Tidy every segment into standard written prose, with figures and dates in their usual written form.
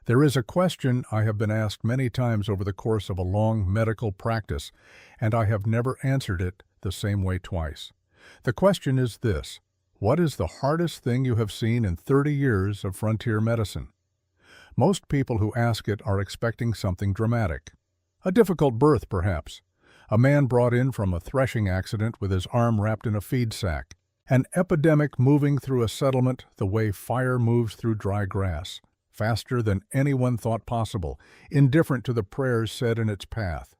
There is a question I have been asked many times over the course of a long medical practice, and I have never answered it the same way twice. The question is this: what is the hardest thing you have seen in 30 years of frontier medicine? Most people who ask it are expecting something dramatic. A difficult birth, perhaps. A man brought in from a threshing accident with his arm wrapped in a feed sack. An epidemic moving through a settlement the way fire moves through dry grass, faster than anyone thought possible, indifferent to the prayers said in its path.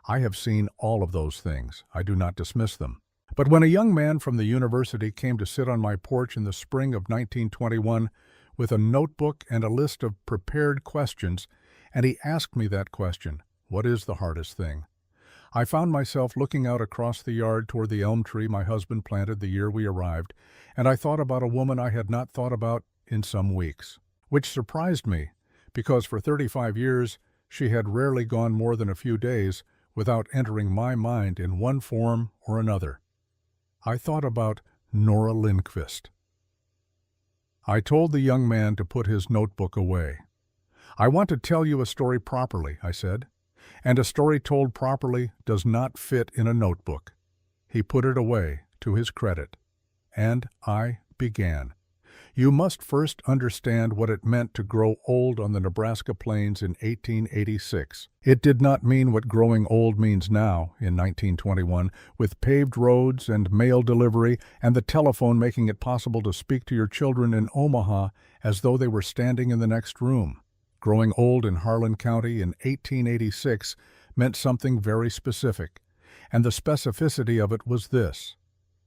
I have seen all of those things. I do not dismiss them. But when a young man from the university came to sit on my porch in the spring of 1921 with a notebook and a list of prepared questions, and he asked me that question, what is the hardest thing? I found myself looking out across the yard toward the elm tree my husband planted the year we arrived, and I thought about a woman I had not thought about in some weeks, which surprised me, because for 35 years she had rarely gone more than a few days without entering my mind in one form or another. I thought about Nora Lindquist. I told the young man to put his notebook away. "I want to tell you a story properly," I said, "and a story told properly does not fit in a notebook." He put it away, to his credit, and I began. You must first understand what it meant to grow old on the Nebraska plains in 1886. It did not mean what growing old means now in 1921, with paved roads and mail delivery and the telephone making it possible to speak to your children in Omaha as though they were standing in the next room. Growing old in Harlan County in 1886 meant something very specific, and the specificity of it was this: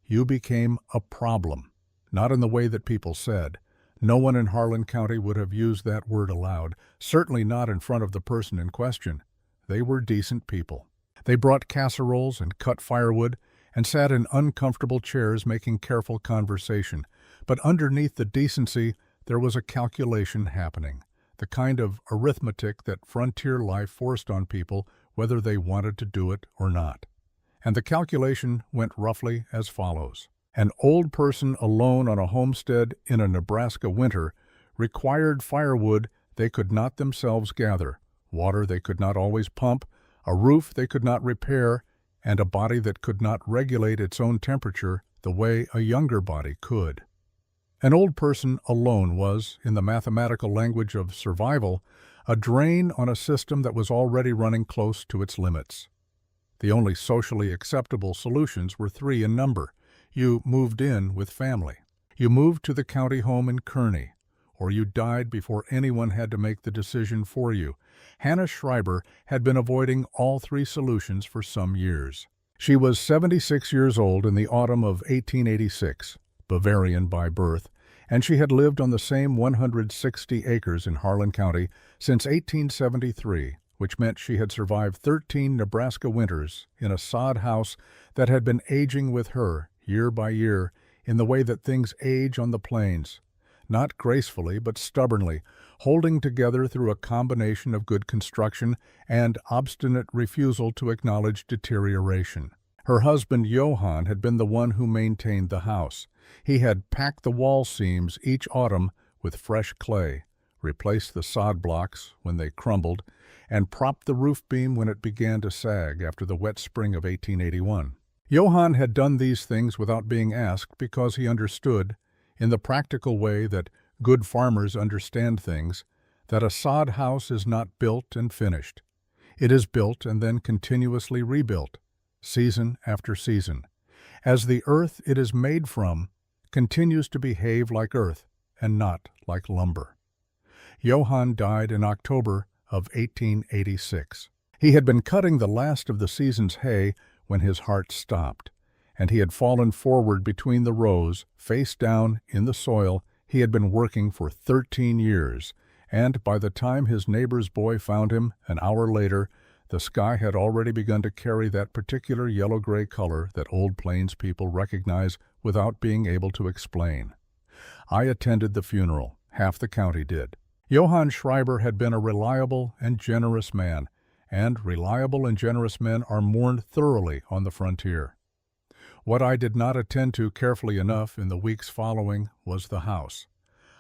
you became a problem. Not in the way that people said. No one in Harlan County would have used that word aloud, certainly not in front of the person in question. They were decent people. They brought casseroles and cut firewood and sat in uncomfortable chairs making careful conversation. But underneath the decency, there was a calculation happening, the kind of arithmetic that frontier life forced on people whether they wanted to do it or not. And the calculation went roughly as follows. An old person alone on a homestead in a Nebraska winter required firewood they could not themselves gather, water they could not always pump, a roof they could not repair, and a body that could not regulate its own temperature the way a younger body could. An old person alone was, in the mathematical language of survival, a drain on a system that was already running close to its limits. The only socially acceptable solutions were three in number. You moved in with family. You moved to the county home in Kearney, or you died before anyone had to make the decision for you. Hannah Schreiber had been avoiding all three solutions for some years. She was 76 years old in the autumn of 1886, Bavarian by birth, and she had lived on the same 160 acres in Harlan County since 1873, which meant she had survived 13 Nebraska winters in a sod house that had been aging with her year by year, in the way that things age on the plains, not gracefully but stubbornly, holding together through a combination of good construction and obstinate refusal to acknowledge deterioration. Her husband Johann had been the one who maintained the house. He had packed the wall seams each autumn with fresh clay, replaced the sod blocks when they crumbled, and propped the roof beam when it began to sag after the wet spring of 1881. Johann had done these things without being asked because he understood, in the practical way that good farmers understand things, that a sod house is not built and finished. It is built and then continuously rebuilt, season after season, as the earth it is made from continues to behave like earth and not like lumber. Johann died in October of 1886. He had been cutting the last of the season's hay when his heart stopped, and he had fallen forward between the rows, face down in the soil he had been working for 13 years, and by the time his neighbor's boy found him an hour later, the sky had already begun to carry that particular yellow-gray color that old plains people recognize without being able to explain. I attended the funeral. Half the county did. Johann Schreiber had been a reliable and generous man, and reliable and generous men are mourned thoroughly on the frontier. What I did not attend to carefully enough in the weeks following was the house.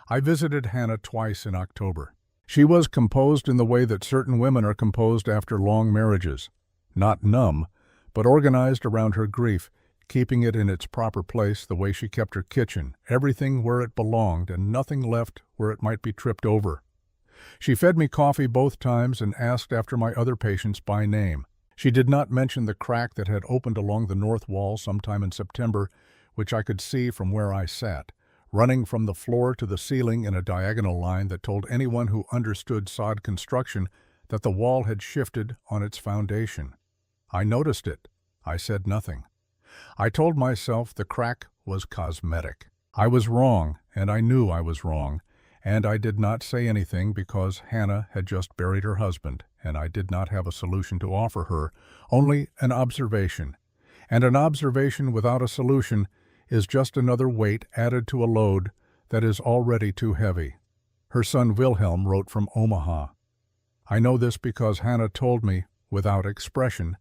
I visited Hannah twice in October. She was composed in the way that certain women are composed after long marriages. Not numb, but organized around her grief, keeping it in its proper place the way she kept her kitchen, everything where it belonged and nothing left where it might be tripped over. She fed me coffee both times and asked after my other patients by name. She did not mention the crack that had opened along the north wall sometime in September, which I could see from where I sat, running from the floor to the ceiling in a diagonal line that told anyone who understood sod construction that the wall had shifted on its foundation. I noticed it. I said nothing. I told myself the crack was cosmetic. I was wrong, and I knew I was wrong, and I did not say anything because Hannah had just buried her husband, and I did not have a solution to offer her, only an observation. And an observation without a solution is just another weight added to a load that is already too heavy. Her son Wilhelm wrote from Omaha. I know this because Hannah told me, without expression,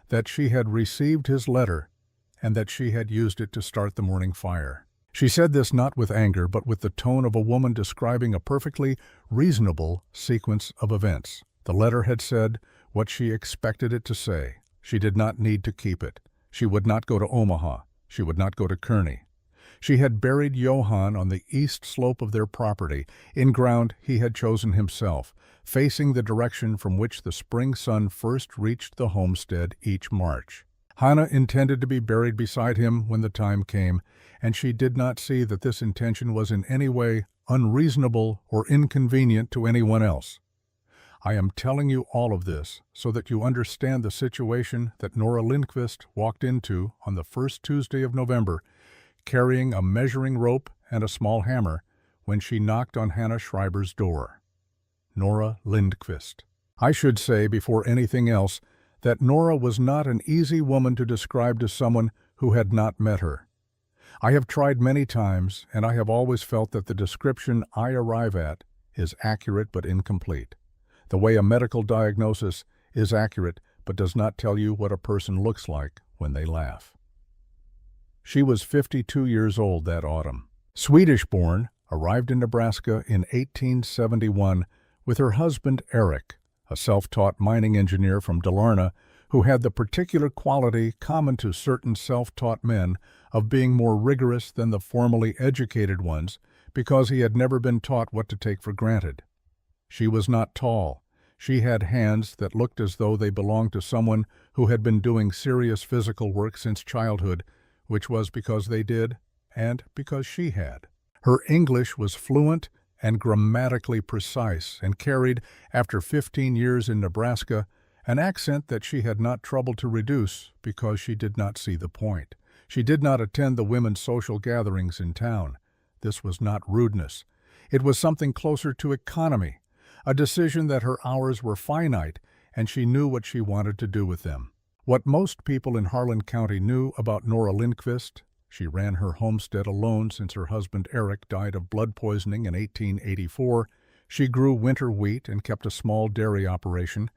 that she had received his letter and that she had used it to start the morning fire. She said this not with anger, but with the tone of a woman describing a perfectly reasonable sequence of events. The letter had said what she expected it to say. She did not need to keep it. She would not go to Omaha. She would not go to Kearney. She had buried Johann on the east slope of their property, in ground he had chosen himself, facing the direction from which the spring sun first reached the homestead each March. Hannah intended to be buried beside him when the time came, and she did not see that this intention was in any way unreasonable or inconvenient to anyone else. I am telling you all of this so that you understand the situation that Nora Lindqvist walked into on the first Tuesday of November, carrying a measuring rope and a small hammer when she knocked on Hannah Schreiber's door. Nora Lindqvist. I should say, before anything else, that Nora was not an easy woman to describe to someone who had not met her. I have tried many times, and I have always felt that the description I arrive at is accurate but incomplete. The way a medical diagnosis is accurate but does not tell you what a person looks like when they laugh. She was 52 years old that autumn. Swedish-born, arrived in Nebraska in 1871 with her husband Eric, a self-taught mining engineer from Dalarna who had the particular quality common to certain self-taught men of being more rigorous than the formally educated ones because he had never been taught what to take for granted. She was not tall. She had hands that looked as though they belonged to someone who had been doing serious physical work since childhood, which was because they did and because she had. Her English was fluent and grammatically precise and carried, after 15 years in Nebraska, an accent that she had not troubled to reduce because she did not see the point. She did not attend the women's social gatherings in town. This was not rudeness. It was something closer to economy, a decision that her hours were finite and she knew what she wanted to do with them. What most people in Harlan County knew about Nora Lindqvist: she ran her homestead alone since her husband Eric died of blood poisoning in 1884. She grew winter wheat and kept a small dairy operation.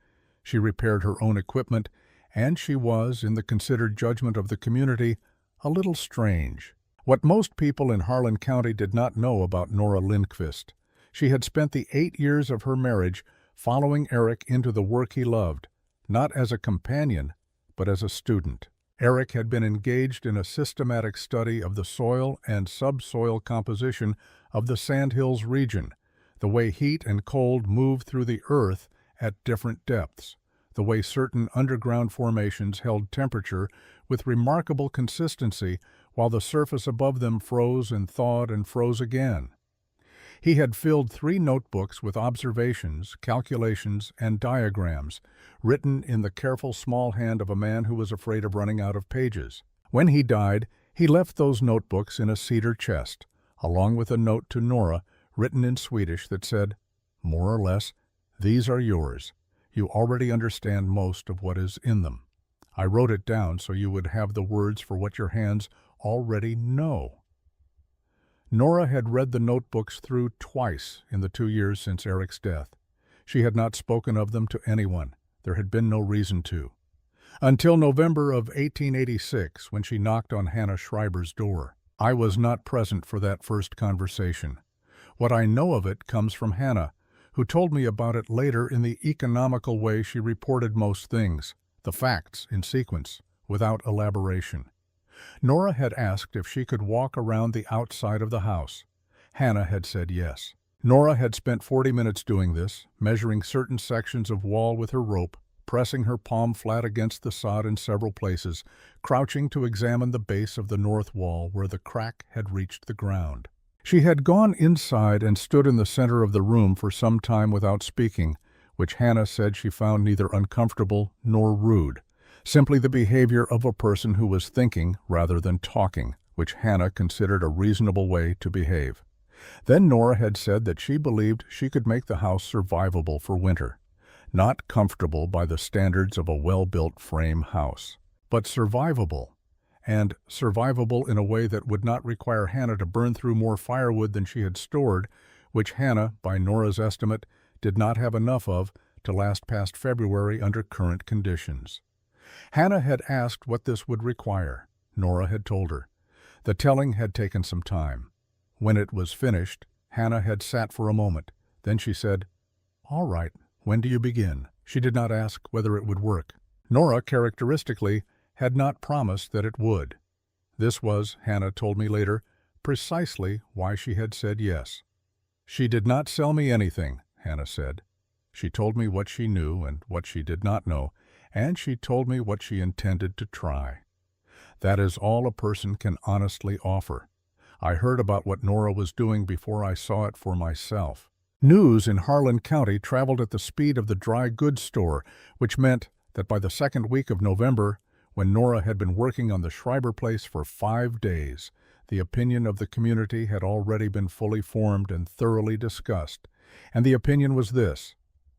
She repaired her own equipment, and she was, in the considered judgment of the community, a little strange. What most people in Harlan County did not know about Nora Lindqvist: she had spent the 8 years of her marriage following Eric into the work he loved, not as a companion, but as a student. Eric had been engaged in a systematic study of the soil and subsoil composition of the Sandhills region, the way heat and cold move through the earth at different depths, the way certain underground formations held temperature with remarkable consistency while the surface above them froze and thawed and froze again. He had filled 3 notebooks with observations, calculations, and diagrams, written in the careful small hand of a man who was afraid of running out of pages. When he died, he left those notebooks in a cedar chest, along with a note to Nora written in Swedish that said, more or less, "These are yours. You already understand most of what is in them." I wrote it down so you would have the words for what your hands already know. Nora had read the notebooks through twice in the 2 years since Eric's death. She had not spoken of them to anyone. There had been no reason to. Until November of 1886, when she knocked on Hannah Schreiber's door. I was not present for that first conversation. What I know of it comes from Hannah, who told me about it later in the economical way she reported most things, the facts in sequence, without elaboration. Nora had asked if she could walk around the outside of the house. Hannah had said yes. Nora had spent 40 minutes doing this, measuring certain sections of wall with her rope, pressing her palm flat against the sod in several places, crouching to examine the base of the north wall where the crack had reached the ground. She had gone inside and stood in the center of the room for some time without speaking, which Hannah said she found neither uncomfortable nor rude, simply the behavior of a person who was thinking rather than talking, which Hannah considered a reasonable way to behave. Then Nora had said that she believed she could make the house survivable for winter. Not comfortable by the standards of a well-built frame house, but survivable, and survivable in a way that would not require Hannah to burn through more firewood than she had stored, which Hannah, by Nora's estimate, did not have enough of to last past February under current conditions. Hannah had asked what this would require. Nora had told her. The telling had taken some time. When it was finished, Hannah had sat for a moment. Then she said, "All right, when do you begin?" She did not ask whether it would work. Nora, characteristically, had not promised that it would. This was, Hannah told me later, precisely why she had said yes. "She did not sell me anything," Hannah said. "She told me what she knew and what she did not know, and she told me what she intended to try. That is all a person can honestly offer. I heard about what Nora was doing before I saw it for myself." News in Harlan County traveled at the speed of the dry goods store, which meant that by the second week of November, when Nora had been working on the Schreiber place for 5 days, the opinion of the community had already been fully formed and thoroughly discussed, and the opinion was this: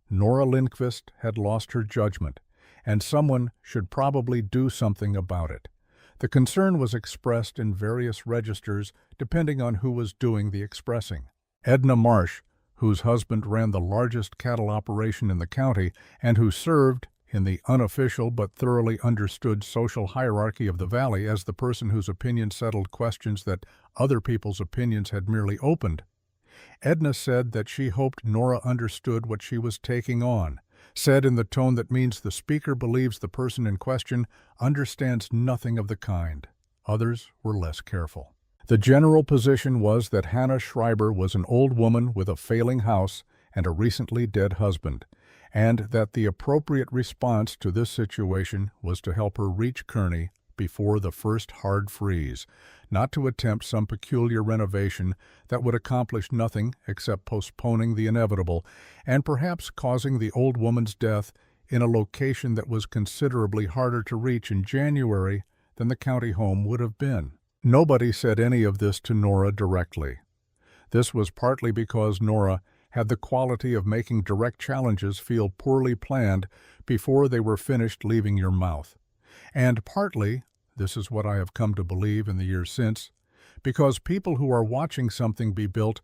Nora Lindqvist had lost her judgment, and someone should probably do something about it. The concern was expressed in various registers depending on who was doing the expressing. Edna Marsh, whose husband ran the largest cattle operation in the county and who served in the unofficial but thoroughly understood social hierarchy of the valley as the person whose opinion settled questions that other people's opinions had merely opened. Edna said that she hoped Nora understood what she was taking on, said in the tone that means the speaker believes the person in question understands nothing of the kind. Others were less careful. The general position was that Hannah Schreiber was an old woman with a failing house and a recently dead husband, and that the appropriate response to this situation was to help her reach Kearney before the first hard freeze, not to attempt some peculiar renovation that would accomplish nothing except postponing the inevitable and perhaps causing the old woman's death in a location that was considerably harder to reach in January than the county home would have been. Nobody said any of this to Nora directly. This was partly because Nora had the quality of making direct challenges feel poorly planned before they were finished leaving your mouth, and partly, this is what I have come to believe in the years since, because people who are watching something be built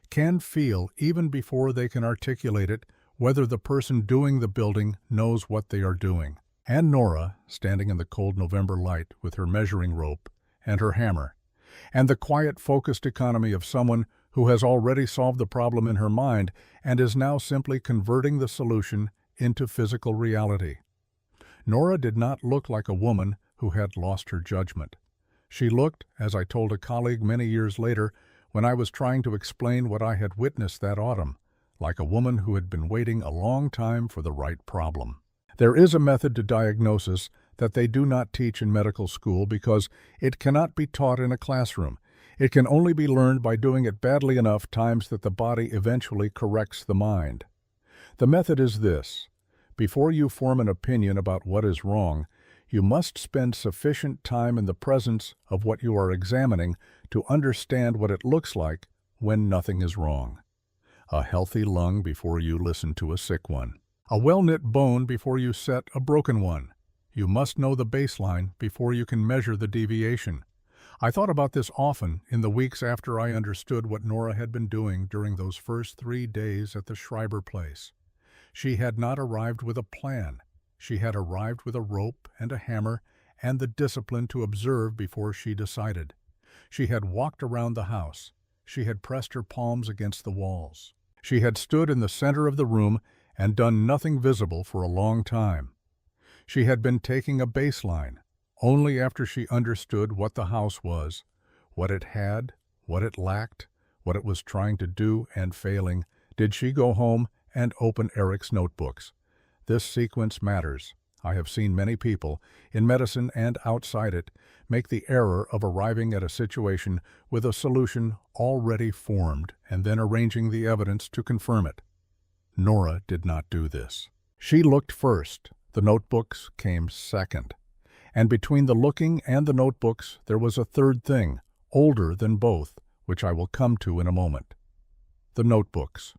can feel, even before they can articulate it, whether the person doing the building knows what they are doing. And Nora, standing in the cold November light with her measuring rope and her hammer, and the quiet, focused economy of someone who has already solved the problem in her mind and is now simply converting the solution into physical reality. Nora did not look like a woman who had lost her judgment. She looked, as I told a colleague many years later when I was trying to explain what I had witnessed that autumn, like a woman who had been waiting a long time for the right problem. There is a method to diagnosis that they do not teach in medical school because it cannot be taught in a classroom. It can only be learned by doing it badly enough times that the body eventually corrects the mind. The method is this: before you form an opinion about what is wrong, you must spend sufficient time in the presence of what you are examining to understand what it looks like when nothing is wrong. A healthy lung before you listen to a sick one. A well-knit bone before you set a broken one. You must know the baseline before you can measure the deviation. I thought about this often in the weeks after I understood what Nora had been doing during those first 3 days at the Schreiber place. She had not arrived with a plan. She had arrived with a rope and a hammer and the discipline to observe before she decided. She had walked around the house. She had pressed her palms against the walls. She had stood in the center of the room and done nothing visible for a long time. She had been taking a baseline. Only after she understood what the house was, what it had, what it lacked, what it was trying to do and failing, did she go home and open Eric's notebooks. This sequence matters. I have seen many people, in medicine and outside it, make the error of arriving at a situation with a solution already formed and then arranging the evidence to confirm it. Nora did not do this. She looked first. The notebooks came second. And between the looking and the notebooks there was a third thing, older than both, which I will come to in a moment. The notebooks.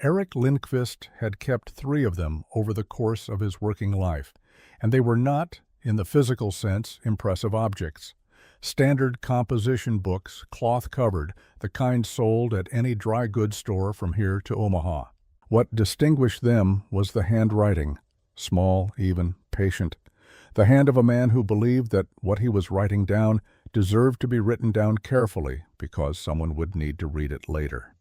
Eric Lindqvist had kept 3 of them over the course of his working life, and they were not, in the physical sense, impressive objects. Standard composition books, cloth-covered, the kind sold at any dry goods store from here to Omaha. What distinguished them was the handwriting, small, even, patient, the hand of a man who believed that what he was writing down deserved to be written down carefully because someone would need to read it later.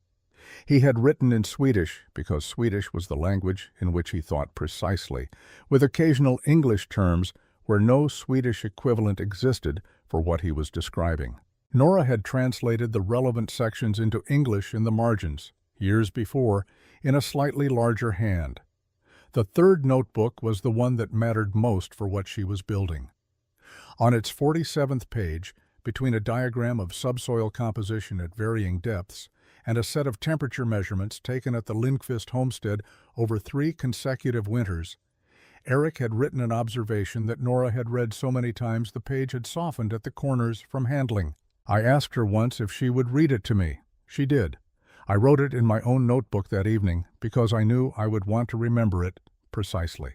He had written in Swedish because Swedish was the language in which he thought precisely, with occasional English terms where no Swedish equivalent existed for what he was describing. Nora had translated the relevant sections into English in the margins, years before, in a slightly larger hand. The third notebook was the one that mattered most for what she was building. On its 47th page, between a diagram of subsoil composition at varying depths and a set of temperature measurements taken at the Lindqvist homestead over 3 consecutive winters, Eric had written an observation that Nora had read so many times the page had softened at the corners from handling. I asked her once if she would read it to me. She did. I wrote it in my own notebook that evening because I knew I would want to remember it precisely.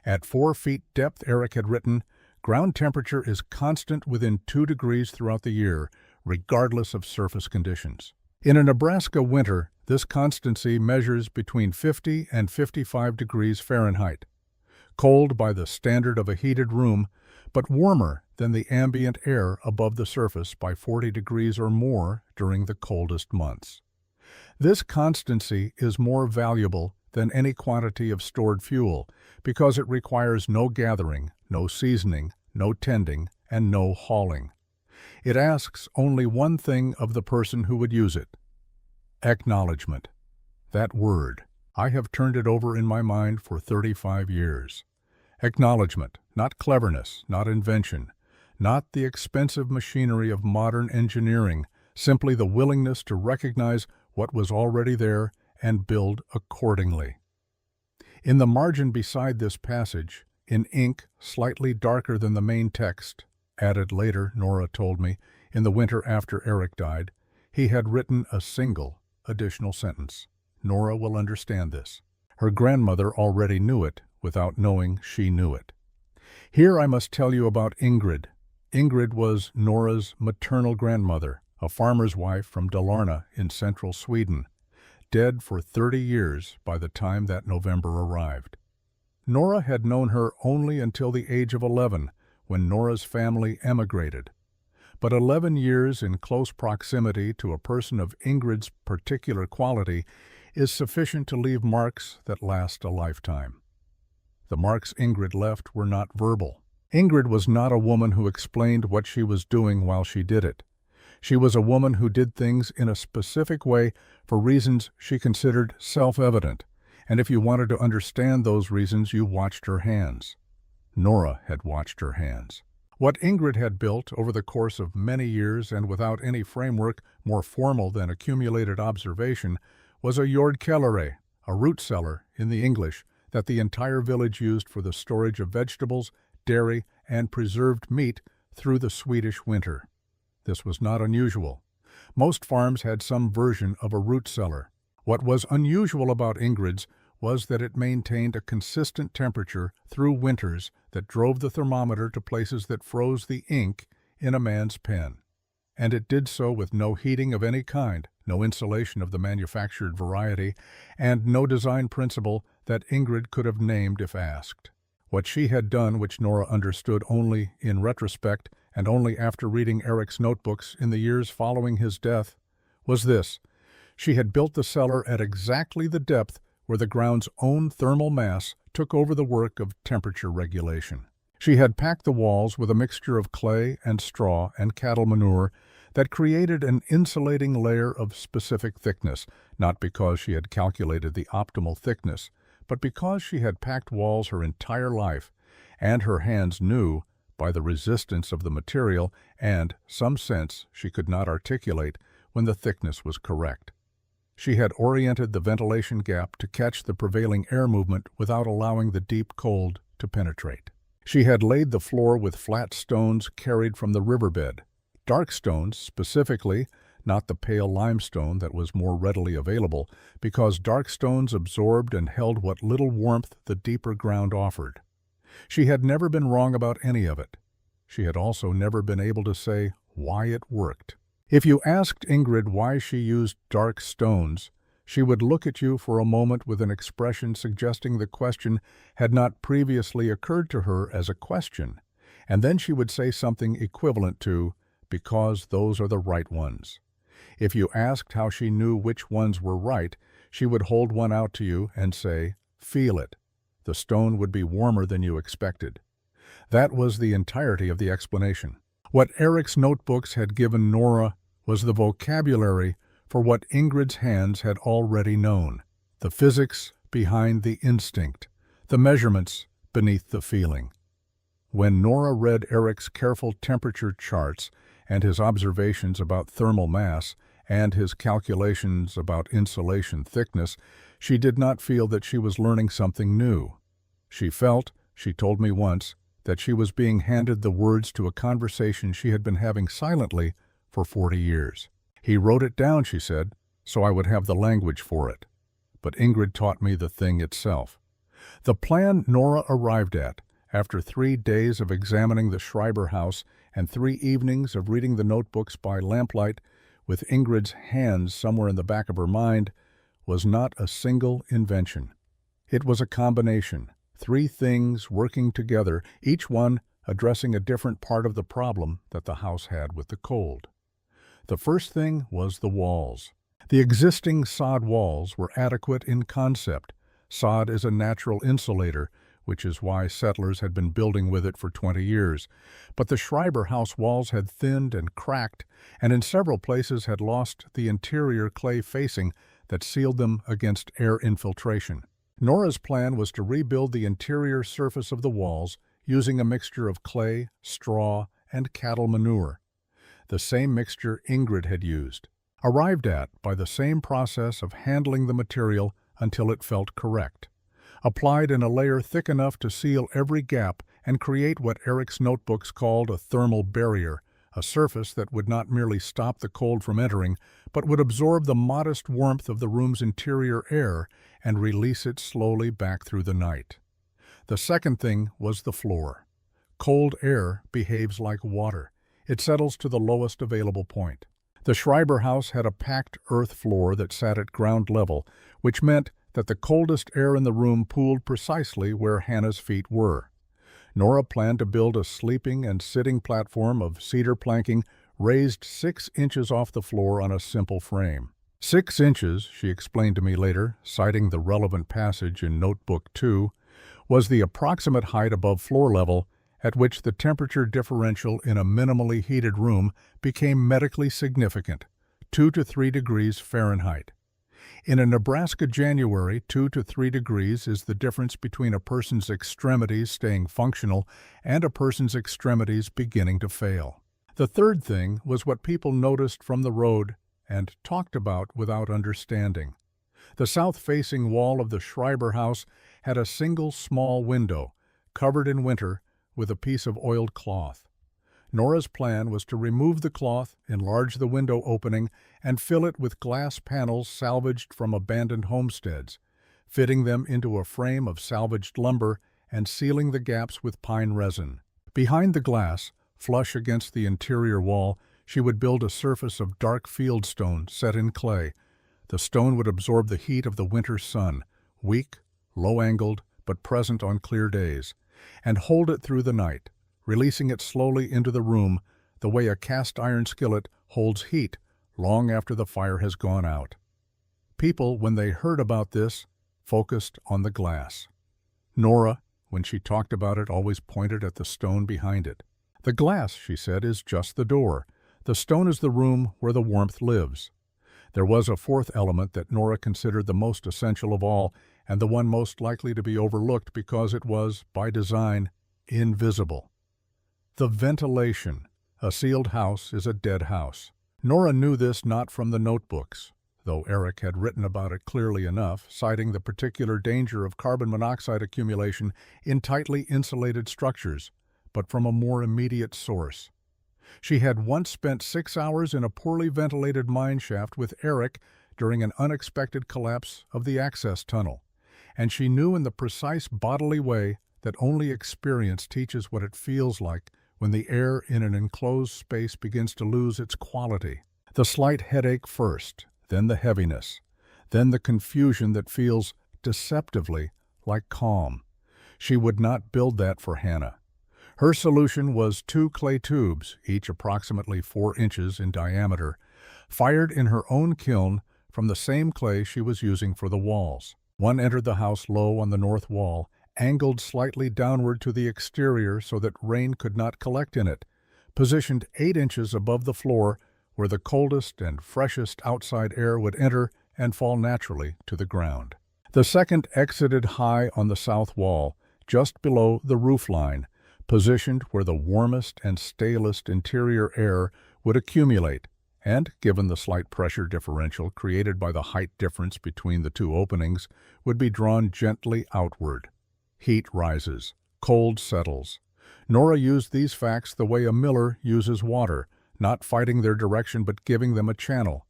At 4 feet depth, Eric had written, "Ground temperature is constant within 2 degrees throughout the year, regardless of surface conditions." In a Nebraska winter, this constancy measures between 50 and 55 degrees Fahrenheit. Cold by the standard of a heated room, but warmer than the ambient air above the surface by 40 degrees or more during the coldest months. This constancy is more valuable than any quantity of stored fuel because it requires no gathering, no seasoning, no tending, and no hauling. It asks only one thing of the person who would use it: acknowledgement. That word, I have turned it over in my mind for 35 years. Acknowledgement, not cleverness, not invention, not the expensive machinery of modern engineering, simply the willingness to recognize what was already there and build accordingly. In the margin beside this passage, in ink slightly darker than the main text, added later, Nora told me, in the winter after Eric died, he had written a single additional sentence. Nora will understand this. Her grandmother already knew it without knowing she knew it. Here I must tell you about Ingrid. Ingrid was Nora's maternal grandmother, a farmer's wife from Dalarna in central Sweden, dead for 30 years by the time that November arrived. Nora had known her only until the age of 11, when Nora's family emigrated. But 11 years in close proximity to a person of Ingrid's particular quality is sufficient to leave marks that last a lifetime. The marks Ingrid left were not verbal. Ingrid was not a woman who explained what she was doing while she did it. She was a woman who did things in a specific way for reasons she considered self-evident, and if you wanted to understand those reasons, you watched her hands. Nora had watched her hands. What Ingrid had built over the course of many years and without any framework more formal than accumulated observation was a jordkälare, a root cellar in the English, that the entire village used for the storage of vegetables, dairy, and preserved meat through the Swedish winter. This was not unusual. Most farms had some version of a root cellar. What was unusual about Ingrid's was that it maintained a consistent temperature through winters that drove the thermometer to places that froze the ink in a man's pen. And it did so with no heating of any kind, no insulation of the manufactured variety, and no design principle that Ingrid could have named if asked. What she had done, which Nora understood only in retrospect and only after reading Eric's notebooks in the years following his death, was this. She had built the cellar at exactly the depth where the ground's own thermal mass took over the work of temperature regulation. She had packed the walls with a mixture of clay and straw and cattle manure that created an insulating layer of specific thickness, not because she had calculated the optimal thickness, but because she had packed walls her entire life, and her hands knew, by the resistance of the material and some sense she could not articulate, when the thickness was correct. She had oriented the ventilation gap to catch the prevailing air movement without allowing the deep cold to penetrate. She had laid the floor with flat stones carried from the riverbed, dark stones specifically, not the pale limestone that was more readily available, because dark stones absorbed and held what little warmth the deeper ground offered. She had never been wrong about any of it. She had also never been able to say why it worked. If you asked Ingrid why she used dark stones, she would look at you for a moment with an expression suggesting the question had not previously occurred to her as a question, and then she would say something equivalent to, "Because those are the right ones." If you asked how she knew which ones were right, she would hold one out to you and say, "Feel it." The stone would be warmer than you expected. That was the entirety of the explanation. What Eric's notebooks had given Nora was the vocabulary for what Ingrid's hands had already known, the physics behind the instinct, the measurements beneath the feeling. When Nora read Eric's careful temperature charts and his observations about thermal mass and his calculations about insulation thickness, she did not feel that she was learning something new. She felt, she told me once, that she was being handed the words to a conversation she had been having silently for 40 years. He wrote it down, she said, so I would have the language for it. But Ingrid taught me the thing itself. The plan Nora arrived at, after 3 days of examining the Schreiber house and 3 evenings of reading the notebooks by lamplight, with Ingrid's hands somewhere in the back of her mind, was not a single invention. It was a combination, 3 things working together, each one addressing a different part of the problem that the house had with the cold. The first thing was the walls. The existing sod walls were adequate in concept. Sod is a natural insulator, which is why settlers had been building with it for 20 years. But the Schreiber house walls had thinned and cracked, and in several places had lost the interior clay facing that sealed them against air infiltration. Nora's plan was to rebuild the interior surface of the walls using a mixture of clay, straw, and cattle manure, the same mixture Ingrid had used, arrived at by the same process of handling the material until it felt correct, applied in a layer thick enough to seal every gap and create what Eric's notebooks called a thermal barrier, a surface that would not merely stop the cold from entering, but would absorb the modest warmth of the room's interior air and release it slowly back through the night. The second thing was the floor. Cold air behaves like water. It settles to the lowest available point. The Schreiber house had a packed earth floor that sat at ground level, which meant that the coldest air in the room pooled precisely where Hannah's feet were. Nora planned to build a sleeping and sitting platform of cedar planking raised 6 inches off the floor on a simple frame. 6 inches, she explained to me later, citing the relevant passage in Notebook 2, was the approximate height above floor level at which the temperature differential in a minimally heated room became medically significant, 2 to 3 degrees Fahrenheit. In a Nebraska January, 2 to 3 degrees is the difference between a person's extremities staying functional and a person's extremities beginning to fail. The third thing was what people noticed from the road and talked about without understanding. The south-facing wall of the Schreiber house had a single small window, covered in winter, with a piece of oiled cloth. Nora's plan was to remove the cloth, enlarge the window opening, and fill it with glass panels salvaged from abandoned homesteads, fitting them into a frame of salvaged lumber and sealing the gaps with pine resin. Behind the glass, flush against the interior wall, she would build a surface of dark fieldstone set in clay. The stone would absorb the heat of the winter sun, weak, low-angled, but present on clear days, and hold it through the night, releasing it slowly into the room the way a cast-iron skillet holds heat long after the fire has gone out. People, when they heard about this, focused on the glass. Nora, when she talked about it, always pointed at the stone behind it. The glass, she said, is just the door. The stone is the room where the warmth lives. There was a fourth element that Nora considered the most essential of all, and the one most likely to be overlooked because it was, by design, invisible. The ventilation. A sealed house is a dead house. Nora knew this not from the notebooks, though Eric had written about it clearly enough, citing the particular danger of carbon monoxide accumulation in tightly insulated structures, but from a more immediate source. She had once spent 6 hours in a poorly ventilated mine shaft with Eric during an unexpected collapse of the access tunnel, and she knew in the precise bodily way that only experience teaches what it feels like when the air in an enclosed space begins to lose its quality. The slight headache first, then the heaviness, then the confusion that feels deceptively like calm. She would not build that for Hannah. Her solution was 2 clay tubes, each approximately 4 inches in diameter, fired in her own kiln from the same clay she was using for the walls. One entered the house low on the north wall, angled slightly downward to the exterior so that rain could not collect in it, positioned 8 inches above the floor where the coldest and freshest outside air would enter and fall naturally to the ground. The second exited high on the south wall, just below the roof line, positioned where the warmest and stalest interior air would accumulate, and, given the slight pressure differential created by the height difference between the 2 openings, would be drawn gently outward. Heat rises, cold settles. Nora used these facts the way a miller uses water, not fighting their direction but giving them a channel.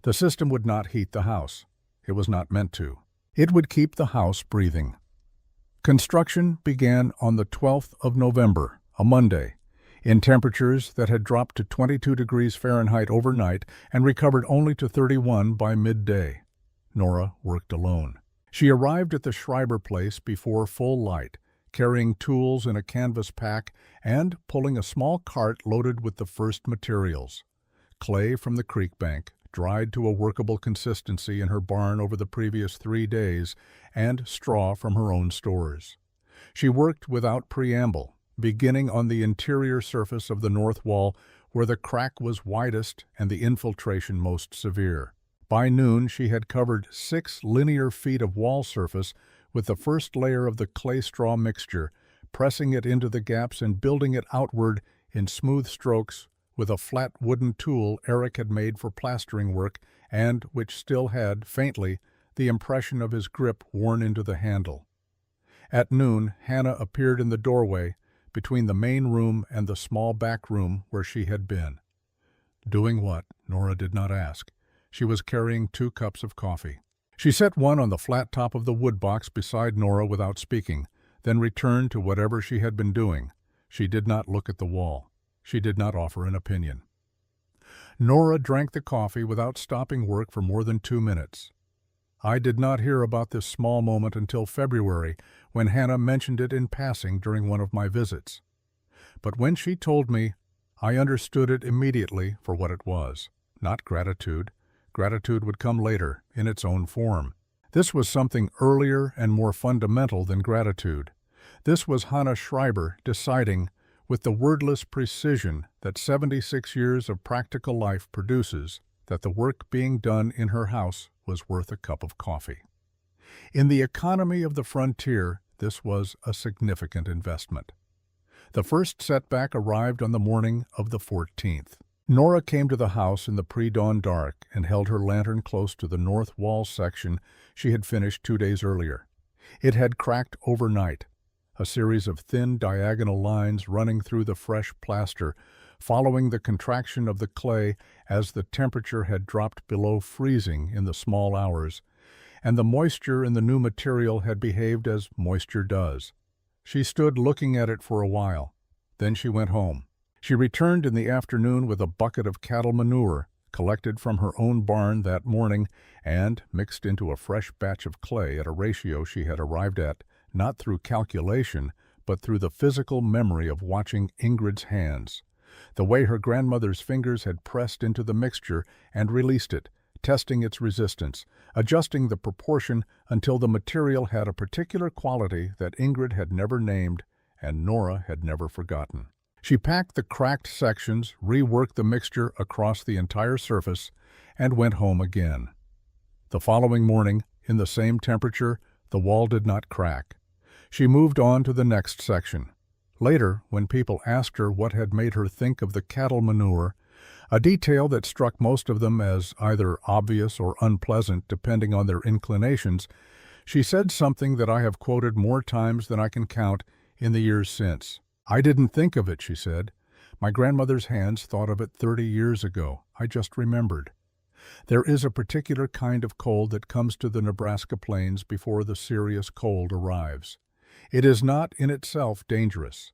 The system would not heat the house. It was not meant to. It would keep the house breathing. Construction began on the 12th of November, a Monday, in temperatures that had dropped to 22 degrees Fahrenheit overnight and recovered only to 31 by midday. Nora worked alone. She arrived at the Schreiber place before full light, carrying tools in a canvas pack and pulling a small cart loaded with the first materials. Clay from the creek bank, dried to a workable consistency in her barn over the previous 3 days, and straw from her own stores. She worked without preamble, beginning on the interior surface of the north wall where the crack was widest and the infiltration most severe. By noon she had covered 6 linear feet of wall surface with the first layer of the clay straw mixture, pressing it into the gaps and building it outward in smooth strokes with a flat wooden tool Eric had made for plastering work and which still had, faintly, the impression of his grip worn into the handle. At noon, Hannah appeared in the doorway between the main room and the small back room where she had been. Doing what, Nora did not ask. She was carrying 2 cups of coffee. She set one on the flat top of the wood box beside Nora without speaking, then returned to whatever she had been doing. She did not look at the wall. She did not offer an opinion. Nora drank the coffee without stopping work for more than 2 minutes. I did not hear about this small moment until February, when Hannah mentioned it in passing during one of my visits. But when she told me, I understood it immediately for what it was. Not gratitude. Gratitude would come later, in its own form. This was something earlier and more fundamental than gratitude. This was Hannah Schreiber deciding, with the wordless precision that 76 years of practical life produces, that the work being done in her house was worth a cup of coffee. In the economy of the frontier, this was a significant investment. The first setback arrived on the morning of the 14th. Nora came to the house in the pre-dawn dark and held her lantern close to the north wall section she had finished 2 days earlier. It had cracked overnight, a series of thin diagonal lines running through the fresh plaster, following the contraction of the clay as the temperature had dropped below freezing in the small hours, and the moisture in the new material had behaved as moisture does. She stood looking at it for a while. Then she went home. She returned in the afternoon with a bucket of cattle manure, collected from her own barn that morning and mixed into a fresh batch of clay at a ratio she had arrived at, not through calculation, but through the physical memory of watching Ingrid's hands, the way her grandmother's fingers had pressed into the mixture and released it, testing its resistance, adjusting the proportion until the material had a particular quality that Ingrid had never named and Nora had never forgotten. She packed the cracked sections, reworked the mixture across the entire surface, and went home again. The following morning, in the same temperature, the wall did not crack. She moved on to the next section. Later, when people asked her what had made her think of the cattle manure, a detail that struck most of them as either obvious or unpleasant depending on their inclinations, she said something that I have quoted more times than I can count in the years since. "I didn't think of it," she said. "My grandmother's hands thought of it 30 years ago. I just remembered." There is a particular kind of cold that comes to the Nebraska plains before the serious cold arrives. It is not in itself dangerous.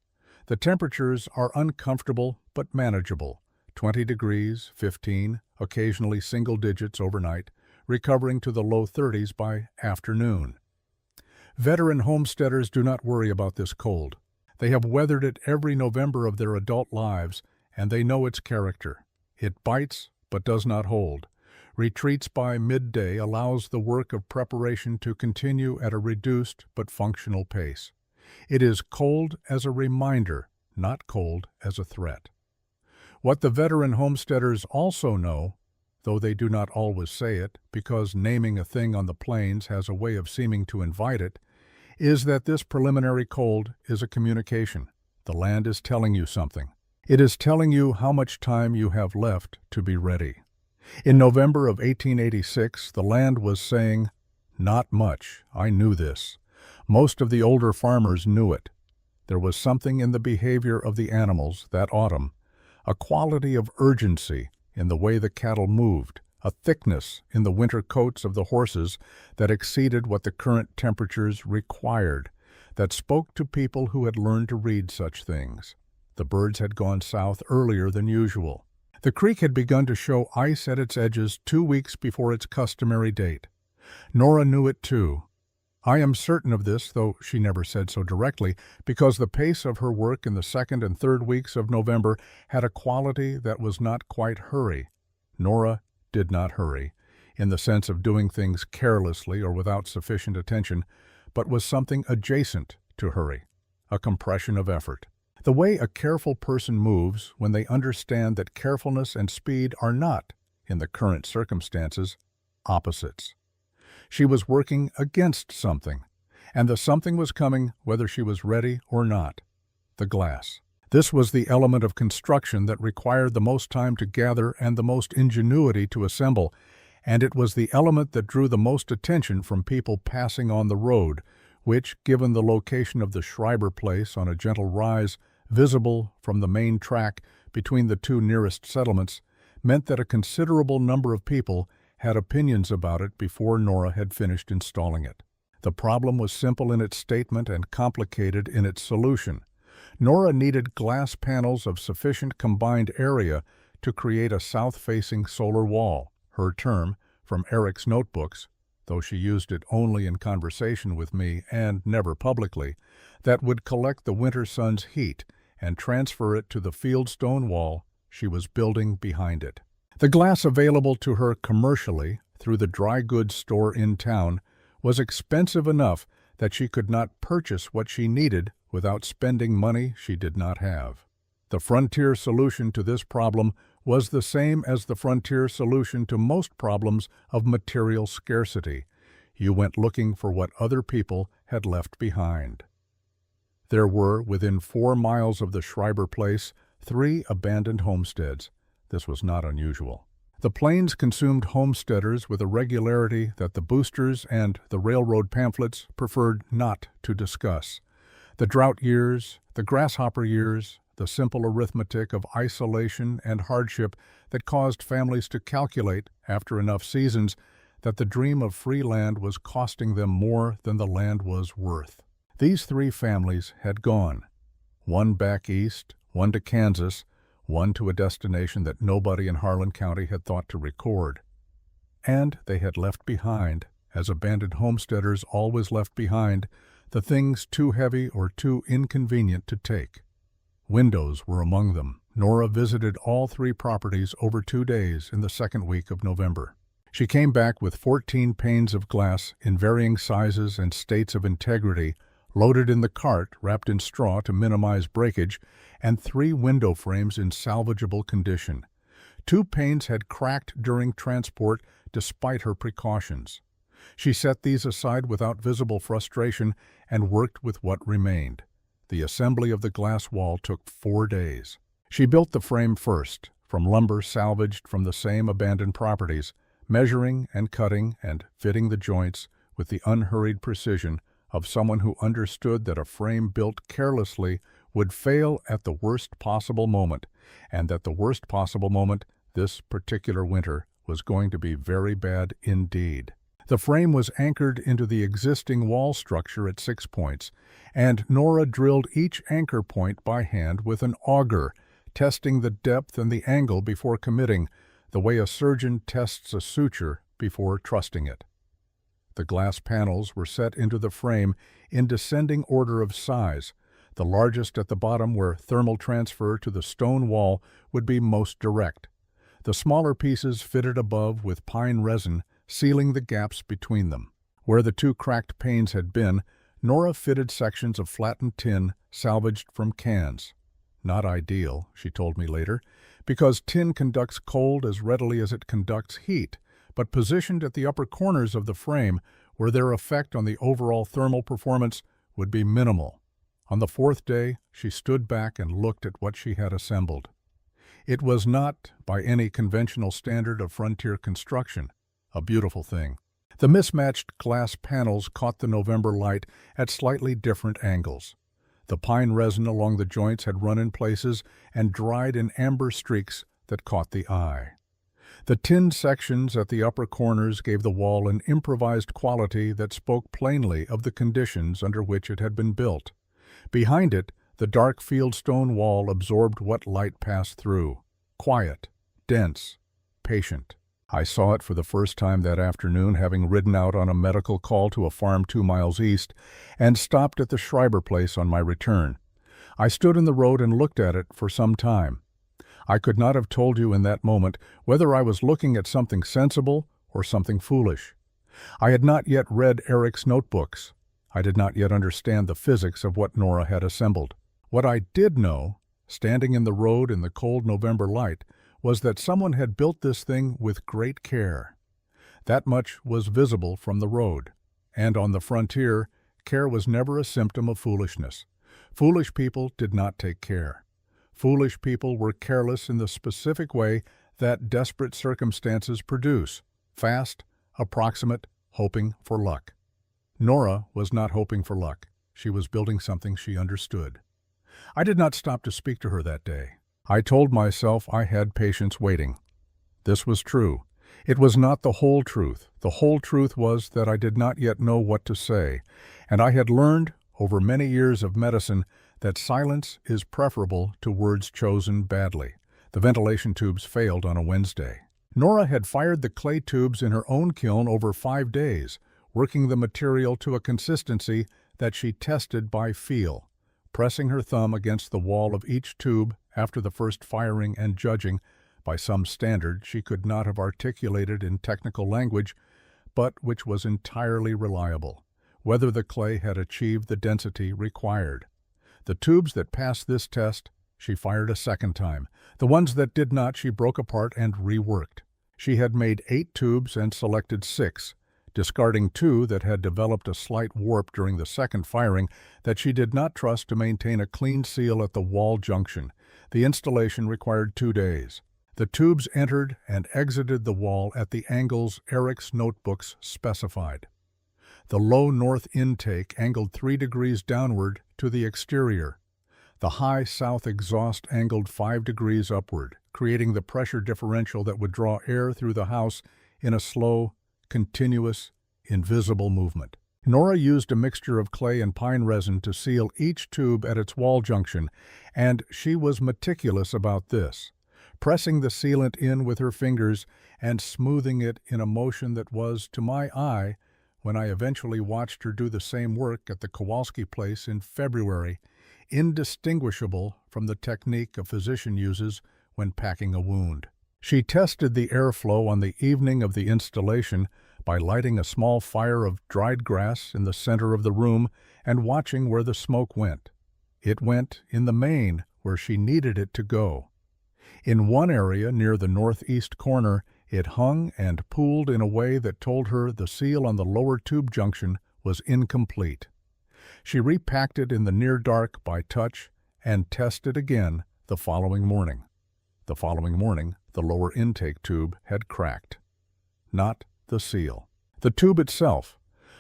The temperatures are uncomfortable but manageable. 20 degrees, 15, occasionally single digits overnight, recovering to the low 30s by afternoon. Veteran homesteaders do not worry about this cold. They have weathered it every November of their adult lives, and they know its character. It bites, but does not hold. Retreats by midday allows the work of preparation to continue at a reduced but functional pace. It is cold as a reminder, not cold as a threat. What the veteran homesteaders also know, though they do not always say it, because naming a thing on the plains has a way of seeming to invite it, is that this preliminary cold is a communication. The land is telling you something. It is telling you how much time you have left to be ready. In November of 1886, the land was saying, "Not much, I knew this." Most of the older farmers knew it. There was something in the behavior of the animals that autumn, a quality of urgency in the way the cattle moved, a thickness in the winter coats of the horses that exceeded what the current temperatures required, that spoke to people who had learned to read such things. The birds had gone south earlier than usual. The creek had begun to show ice at its edges 2 weeks before its customary date. Nora knew it too. I am certain of this, though she never said so directly, because the pace of her work in the 2nd and 3rd weeks of November had a quality that was not quite hurry. Nora did not hurry, in the sense of doing things carelessly or without sufficient attention, but was something adjacent to hurry, a compression of effort. The way a careful person moves when they understand that carefulness and speed are not, in the current circumstances, opposites. She was working against something, and the something was coming whether she was ready or not. The glass. This was the element of construction that required the most time to gather and the most ingenuity to assemble, and it was the element that drew the most attention from people passing on the road, which, given the location of the Schreiber place on a gentle rise, visible from the main track between the two nearest settlements, meant that a considerable number of people had opinions about it before Nora had finished installing it. The problem was simple in its statement and complicated in its solution. Nora needed glass panels of sufficient combined area to create a south-facing solar wall, her term, from Eric's notebooks, though she used it only in conversation with me and never publicly, that would collect the winter sun's heat and transfer it to the fieldstone wall she was building behind it. The glass available to her commercially through the dry goods store in town was expensive enough that she could not purchase what she needed without spending money she did not have. The frontier solution to this problem was the same as the frontier solution to most problems of material scarcity. You went looking for what other people had left behind. There were, within 4 miles of the Schreiber place, 3 abandoned homesteads. This was not unusual. The plains consumed homesteaders with a regularity that the boosters and the railroad pamphlets preferred not to discuss. The drought years, the grasshopper years, the simple arithmetic of isolation and hardship that caused families to calculate, after enough seasons, that the dream of free land was costing them more than the land was worth. These 3 families had gone, one back east, one to Kansas, one to a destination that nobody in Harlan County had thought to record. And they had left behind, as abandoned homesteaders always left behind, the things too heavy or too inconvenient to take. Windows were among them. Nora visited all 3 properties over 2 days in the 2nd week of November. She came back with 14 panes of glass in varying sizes and states of integrity, loaded in the cart wrapped in straw to minimize breakage, and 3 window frames in salvageable condition. 2 panes had cracked during transport despite her precautions. She set these aside without visible frustration and worked with what remained. The assembly of the glass wall took 4 days. She built the frame first, from lumber salvaged from the same abandoned properties, measuring and cutting and fitting the joints with the unhurried precision of someone who understood that a frame built carelessly would fail at the worst possible moment, and that the worst possible moment this particular winter was going to be very bad indeed. The frame was anchored into the existing wall structure at 6 points, and Nora drilled each anchor point by hand with an auger, testing the depth and the angle before committing, the way a surgeon tests a suture before trusting it. The glass panels were set into the frame in descending order of size, the largest at the bottom where thermal transfer to the stone wall would be most direct. The smaller pieces fitted above with pine resin, sealing the gaps between them. Where the 2 cracked panes had been, Nora fitted sections of flattened tin salvaged from cans. Not ideal, she told me later, because tin conducts cold as readily as it conducts heat, but positioned at the upper corners of the frame where their effect on the overall thermal performance would be minimal. On the 4th day, she stood back and looked at what she had assembled. It was not, by any conventional standard of frontier construction, a beautiful thing. The mismatched glass panels caught the November light at slightly different angles. The pine resin along the joints had run in places and dried in amber streaks that caught the eye. The tin sections at the upper corners gave the wall an improvised quality that spoke plainly of the conditions under which it had been built. Behind it, the dark fieldstone wall absorbed what light passed through. Quiet, dense, patient. I saw it for the first time that afternoon, having ridden out on a medical call to a farm 2 miles east, and stopped at the Schreiber place on my return. I stood in the road and looked at it for some time. I could not have told you in that moment whether I was looking at something sensible or something foolish. I had not yet read Eric's notebooks. I did not yet understand the physics of what Nora had assembled. What I did know, standing in the road in the cold November light, was that someone had built this thing with great care. That much was visible from the road. And on the frontier, care was never a symptom of foolishness. Foolish people did not take care. Foolish people were careless in the specific way that desperate circumstances produce: fast, approximate, hoping for luck. Nora was not hoping for luck. She was building something she understood. I did not stop to speak to her that day. I told myself I had patience waiting. This was true. It was not the whole truth. The whole truth was that I did not yet know what to say, and I had learned, over many years of medicine, that silence is preferable to words chosen badly. The ventilation tubes failed on a Wednesday. Nora had fired the clay tubes in her own kiln over 5 days, working the material to a consistency that she tested by feel, pressing her thumb against the wall of each tube after the first firing and judging, by some standard she could not have articulated in technical language, but which was entirely reliable, whether the clay had achieved the density required. The tubes that passed this test, she fired a second time. The ones that did not, she broke apart and reworked. She had made 8 tubes and selected 6, discarding 2 that had developed a slight warp during the second firing that she did not trust to maintain a clean seal at the wall junction. The installation required 2 days. The tubes entered and exited the wall at the angles Eric's notebooks specified. The low north intake angled 3 degrees downward to the exterior. The high south exhaust angled 5 degrees upward, creating the pressure differential that would draw air through the house in a slow, continuous, invisible movement. Nora used a mixture of clay and pine resin to seal each tube at its wall junction, and she was meticulous about this, pressing the sealant in with her fingers and smoothing it in a motion that was, to my eye, when I eventually watched her do the same work at the Kowalski place in February, indistinguishable from the technique a physician uses when packing a wound. She tested the airflow on the evening of the installation by lighting a small fire of dried grass in the center of the room and watching where the smoke went. It went, in the main, where she needed it to go. In one area near the northeast corner, it hung and pooled in a way that told her the seal on the lower tube junction was incomplete. She repacked it in the near dark by touch and tested again the following morning. The following morning, the lower intake tube had cracked. Not the seal. The tube itself,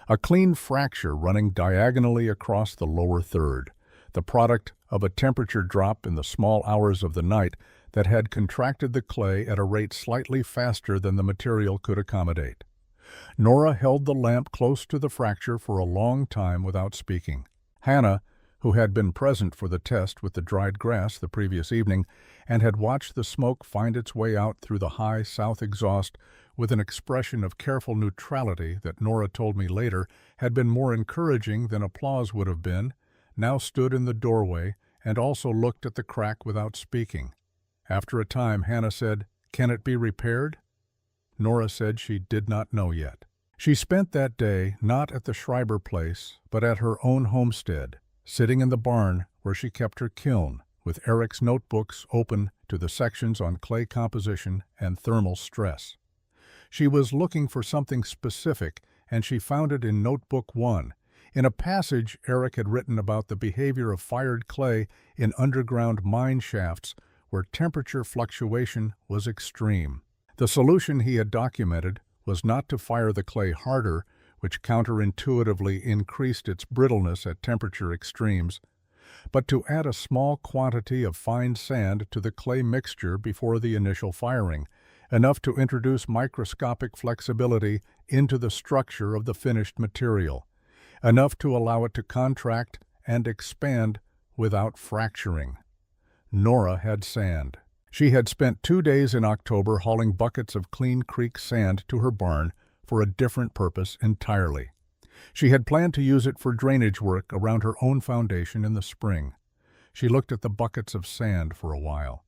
a clean fracture running diagonally across the lower third, the product of a temperature drop in the small hours of the night that had contracted the clay at a rate slightly faster than the material could accommodate. Nora held the lamp close to the fracture for a long time without speaking. Hannah, who had been present for the test with the dried grass the previous evening and had watched the smoke find its way out through the high south exhaust with an expression of careful neutrality that Nora told me later had been more encouraging than applause would have been, now stood in the doorway and also looked at the crack without speaking. After a time, Hannah said, "Can it be repaired?" Nora said she did not know yet. She spent that day not at the Schreiber place, but at her own homestead, sitting in the barn where she kept her kiln, with Eric's notebooks open to the sections on clay composition and thermal stress. She was looking for something specific, and she found it in Notebook 1, in a passage Eric had written about the behavior of fired clay in underground mine shafts where temperature fluctuation was extreme. The solution he had documented was not to fire the clay harder, which counterintuitively increased its brittleness at temperature extremes, but to add a small quantity of fine sand to the clay mixture before the initial firing, enough to introduce microscopic flexibility into the structure of the finished material, enough to allow it to contract and expand without fracturing. Nora had sand. She had spent 2 days in October hauling buckets of Clean Creek sand to her barn for a different purpose entirely. She had planned to use it for drainage work around her own foundation in the spring. She looked at the buckets of sand for a while.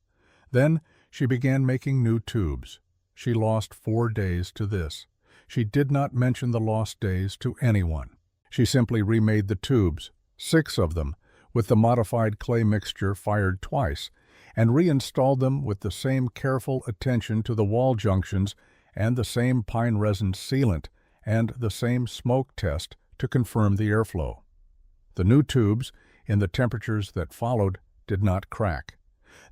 Then she began making new tubes. She lost 4 days to this. She did not mention the lost days to anyone. She simply remade the tubes, 6 of them, with the modified clay mixture fired twice, and reinstalled them with the same careful attention to the wall junctions and the same pine resin sealant and the same smoke test to confirm the airflow. The new tubes, in the temperatures that followed, did not crack.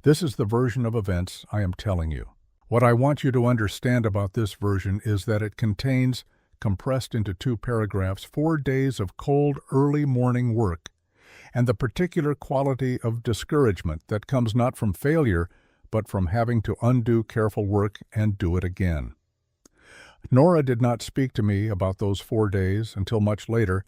This is the version of events I am telling you. What I want you to understand about this version is that it contains, compressed into 2 paragraphs, 4 days of cold, early morning work, and the particular quality of discouragement that comes not from failure, but from having to undo careful work and do it again. Nora did not speak to me about those 4 days until much later,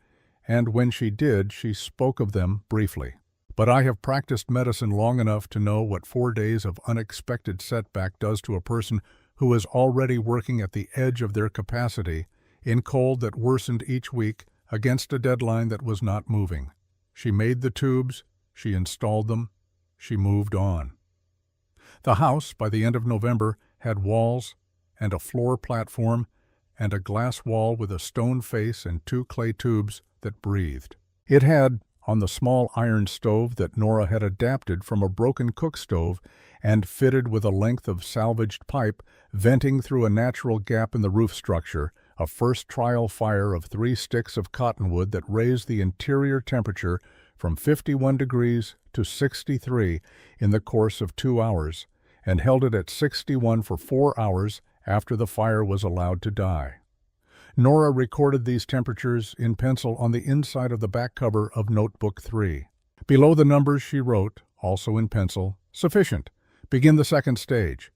and when she did, she spoke of them briefly. But I have practiced medicine long enough to know what 4 days of unexpected setback does to a person who is already working at the edge of their capacity, in cold that worsened each week, against a deadline that was not moving. She made the tubes, she installed them, she moved on. The house, by the end of November, had walls and a floor platform and a glass wall with a stone face and 2 clay tubes that breathed. It had, on the small iron stove that Nora had adapted from a broken cook stove and fitted with a length of salvaged pipe venting through a natural gap in the roof structure, a first trial fire of 3 sticks of cottonwood that raised the interior temperature from 51 degrees to 63 in the course of 2 hours, and held it at 61 for 4 hours after the fire was allowed to die. Nora recorded these temperatures in pencil on the inside of the back cover of Notebook 3. Below the numbers she wrote, also in pencil, "Sufficient. Begin the second stage."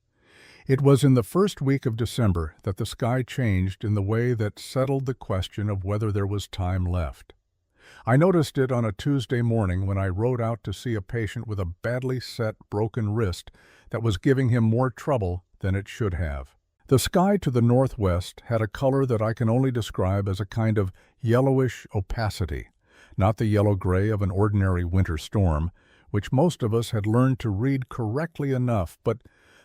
It was in the first week of December that the sky changed in the way that settled the question of whether there was time left. I noticed it on a Tuesday morning when I rode out to see a patient with a badly set, broken wrist that was giving him more trouble than it should have. The sky to the northwest had a color that I can only describe as a kind of yellowish opacity, not the yellow-gray of an ordinary winter storm, which most of us had learned to read correctly enough, but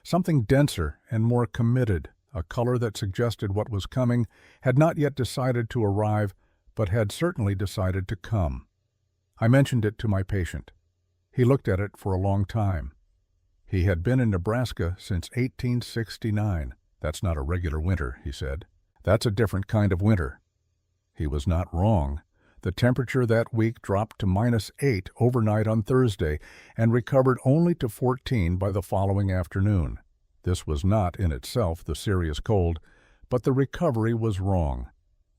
Something denser and more committed, a color that suggested what was coming, had not yet decided to arrive, but had certainly decided to come. I mentioned it to my patient. He looked at it for a long time. He had been in Nebraska since 1869. "That's not a regular winter," he said. "That's a different kind of winter." He was not wrong. The temperature that week dropped to -8 overnight on Thursday and recovered only to 14 by the following afternoon. This was not, in itself, the serious cold, but the recovery was wrong.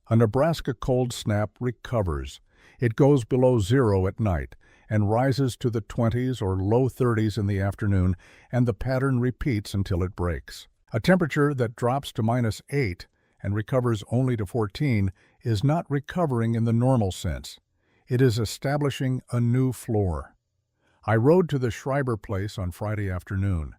A Nebraska cold snap recovers. It goes below zero at night and rises to the 20s or low 30s in the afternoon, and the pattern repeats until it breaks. A temperature that drops to -8 and recovers only to 14 is not recovering in the normal sense. It is establishing a new floor. I rode to the Schreiber place on Friday afternoon.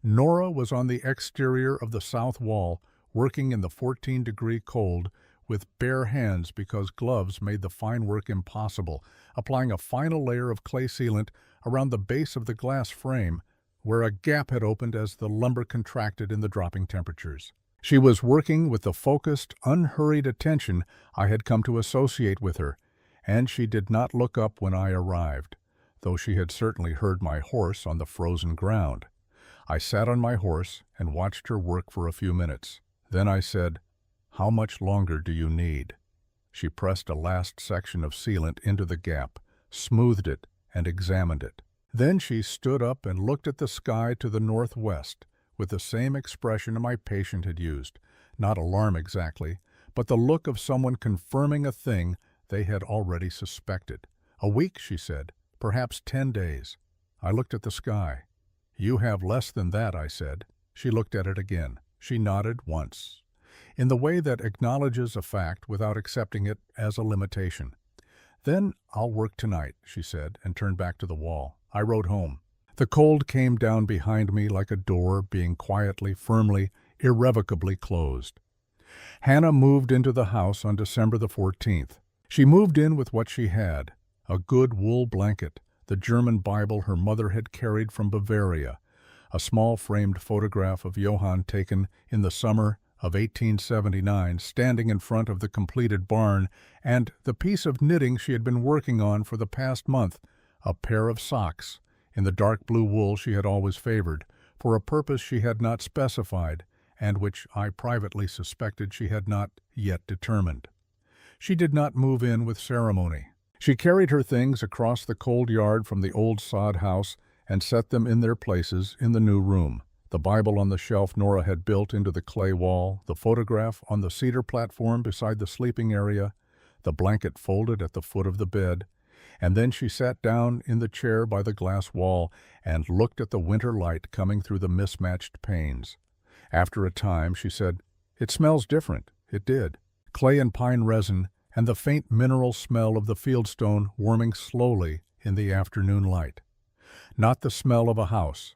Nora was on the exterior of the south wall, working in the 14-degree cold, with bare hands because gloves made the fine work impossible, applying a final layer of clay sealant around the base of the glass frame, where a gap had opened as the lumber contracted in the dropping temperatures. She was working with the focused, unhurried attention I had come to associate with her, and she did not look up when I arrived, though she had certainly heard my horse on the frozen ground. I sat on my horse and watched her work for a few minutes. Then I said, "How much longer do you need?" She pressed a last section of sealant into the gap, smoothed it, and examined it. Then she stood up and looked at the sky to the northwest, with the same expression my patient had used, not alarm exactly, but the look of someone confirming a thing they had already suspected. "A week," she said, "perhaps 10 days." I looked at the sky. "You have less than that," I said. She looked at it again. She nodded once, in the way that acknowledges a fact without accepting it as a limitation. "Then I'll work tonight," she said, and turned back to the wall. I rode home. The cold came down behind me like a door being quietly, firmly, irrevocably closed. Hannah moved into the house on December the 14th. She moved in with what she had: a good wool blanket, the German Bible her mother had carried from Bavaria, a small framed photograph of Johann taken in the summer of 1879 standing in front of the completed barn, and the piece of knitting she had been working on for the past month, a pair of socks, in the dark blue wool she had always favored, for a purpose she had not specified, and which I privately suspected she had not yet determined. She did not move in with ceremony. She carried her things across the cold yard from the old sod house and set them in their places in the new room. The Bible on the shelf Nora had built into the clay wall, the photograph on the cedar platform beside the sleeping area, the blanket folded at the foot of the bed, and then she sat down in the chair by the glass wall and looked at the winter light coming through the mismatched panes. After a time, she said, "It smells different." It did. Clay and pine resin, and the faint mineral smell of the fieldstone warming slowly in the afternoon light. Not the smell of a house.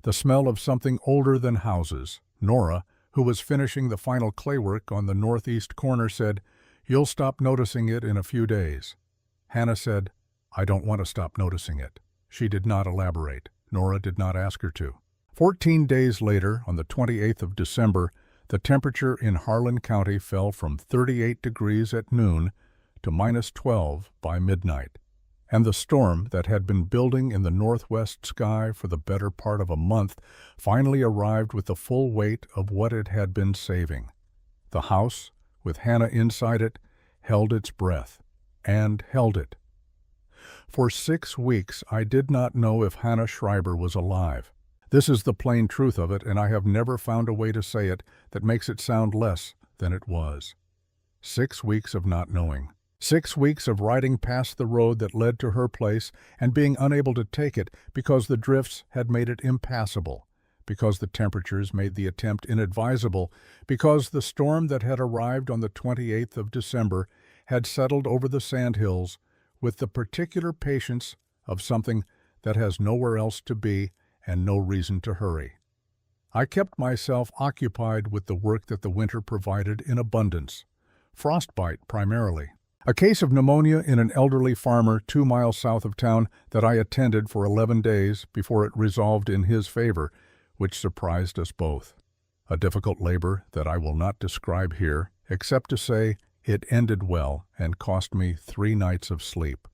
The smell of something older than houses. Nora, who was finishing the final claywork on the northeast corner, said, "You'll stop noticing it in a few days." Hannah said, "I don't want to stop noticing it." She did not elaborate. Nora did not ask her to. 14 days later, on the 28th of December, the temperature in Harlan County fell from 38 degrees at noon to -12 by midnight, and the storm that had been building in the northwest sky for the better part of a month finally arrived with the full weight of what it had been saving. The house, with Hannah inside it, held its breath, and held it. For 6 weeks I did not know if Hannah Schreiber was alive. This is the plain truth of it, and I have never found a way to say it that makes it sound less than it was. 6 weeks of not knowing. 6 weeks of riding past the road that led to her place and being unable to take it because the drifts had made it impassable, because the temperatures made the attempt inadvisable, because the storm that had arrived on the 28th of December had settled over the sandhills with the particular patience of something that has nowhere else to be and no reason to hurry. I kept myself occupied with the work that the winter provided in abundance. Frostbite, primarily. A case of pneumonia in an elderly farmer 2 miles south of town that I attended for 11 days before it resolved in his favor, which surprised us both. A difficult labor that I will not describe here, except to say it ended well and cost me 3 nights of sleep.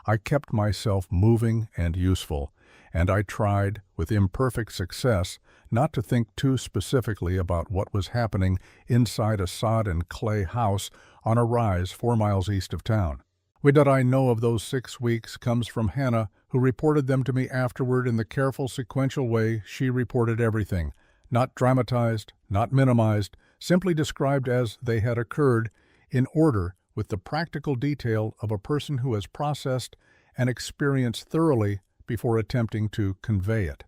I kept myself moving and useful, and I tried, with imperfect success, not to think too specifically about what was happening inside a sod and clay house on a rise 4 miles east of town. What did I know of those 6 weeks comes from Hannah, who reported them to me afterward in the careful sequential way she reported everything, not dramatized, not minimized, simply described as they had occurred, in order with the practical detail of a person who has processed and experienced thoroughly before attempting to convey it.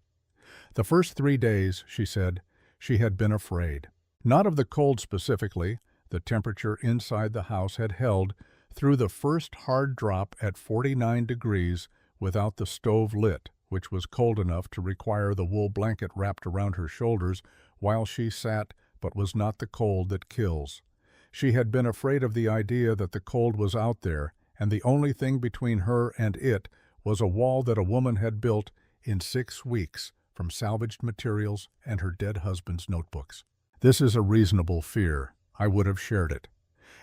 The first 3 days, she said, she had been afraid. Not of the cold specifically. The temperature inside the house had held through the first hard drop at 49 degrees without the stove lit, which was cold enough to require the wool blanket wrapped around her shoulders while she sat, but was not the cold that kills. She had been afraid of the idea that the cold was out there, and the only thing between her and it was a wall that a woman had built in 6 weeks from salvaged materials and her dead husband's notebooks. This is a reasonable fear. I would have shared it.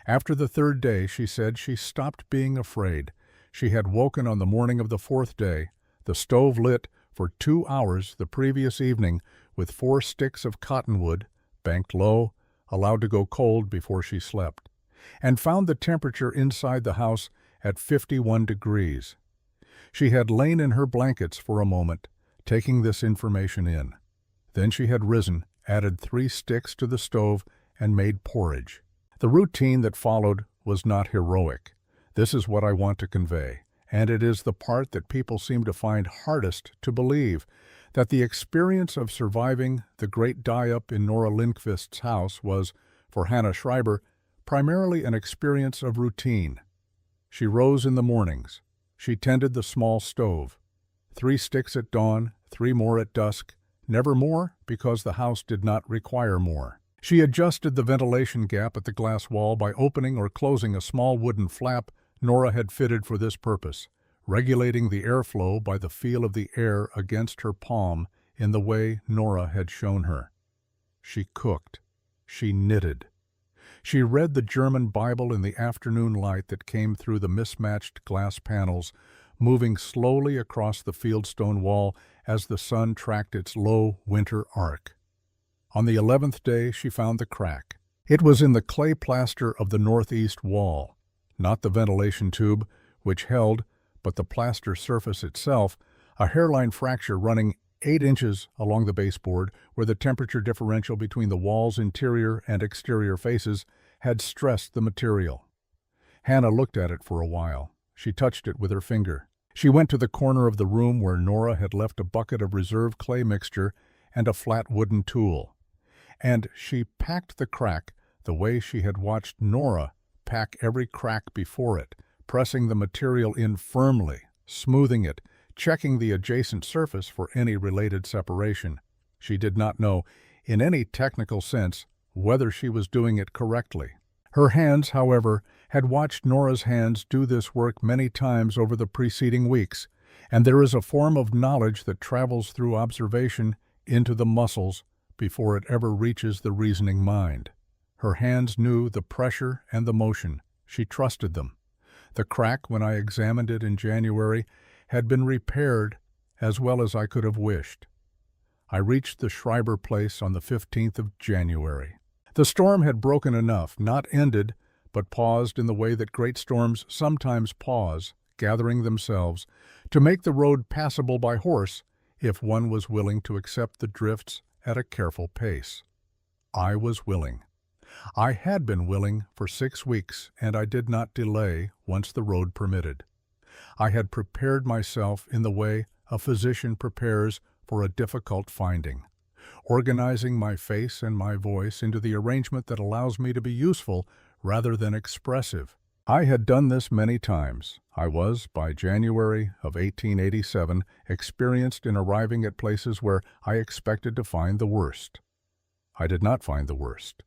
After the 3rd day, she said she stopped being afraid. She had woken on the morning of the 4th day, the stove lit for 2 hours the previous evening with 4 sticks of cottonwood, banked low, allowed to go cold before she slept, and found the temperature inside the house at 51 degrees. She had lain in her blankets for a moment, taking this information in. Then she had risen, added 3 sticks to the stove, and made porridge. The routine that followed was not heroic. This is what I want to convey, and it is the part that people seem to find hardest to believe, that the experience of surviving the great die-up in Nora Lindqvist's house was, for Hannah Schreiber, primarily an experience of routine. She rose in the mornings. She tended the small stove. 3 sticks at dawn, 3 more at dusk, never more because the house did not require more. She adjusted the ventilation gap at the glass wall by opening or closing a small wooden flap Nora had fitted for this purpose, regulating the airflow by the feel of the air against her palm in the way Nora had shown her. She cooked. She knitted. She read the German Bible in the afternoon light that came through the mismatched glass panels, moving slowly across the fieldstone wall as the sun tracked its low winter arc. On the 11th day she found the crack. It was in the clay plaster of the northeast wall, not the ventilation tube, which held, but the plaster surface itself, a hairline fracture running 8 inches along the baseboard, where the temperature differential between the wall's interior and exterior faces had stressed the material. Hannah looked at it for a while. She touched it with her finger. She went to the corner of the room where Nora had left a bucket of reserve clay mixture and a flat wooden tool. And she packed the crack the way she had watched Nora pack every crack before it, pressing the material in firmly, smoothing it, checking the adjacent surface for any related separation. She did not know, in any technical sense, whether she was doing it correctly. Her hands, however, had watched Nora's hands do this work many times over the preceding weeks, and there is a form of knowledge that travels through observation into the muscles before it ever reaches the reasoning mind. Her hands knew the pressure and the motion. She trusted them. The crack, when I examined it in January, had been repaired as well as I could have wished. I reached the Schreiber place on the 15th of January. The storm had broken enough, not ended, but paused in the way that great storms sometimes pause, gathering themselves, to make the road passable by horse if one was willing to accept the drifts at a careful pace. I was willing. I had been willing for 6 weeks, and I did not delay once the road permitted. I had prepared myself in the way a physician prepares for a difficult finding, organizing my face and my voice into the arrangement that allows me to be useful rather than expressive. I had done this many times. I was, by January of 1887, experienced in arriving at places where I expected to find the worst. I did not find the worst.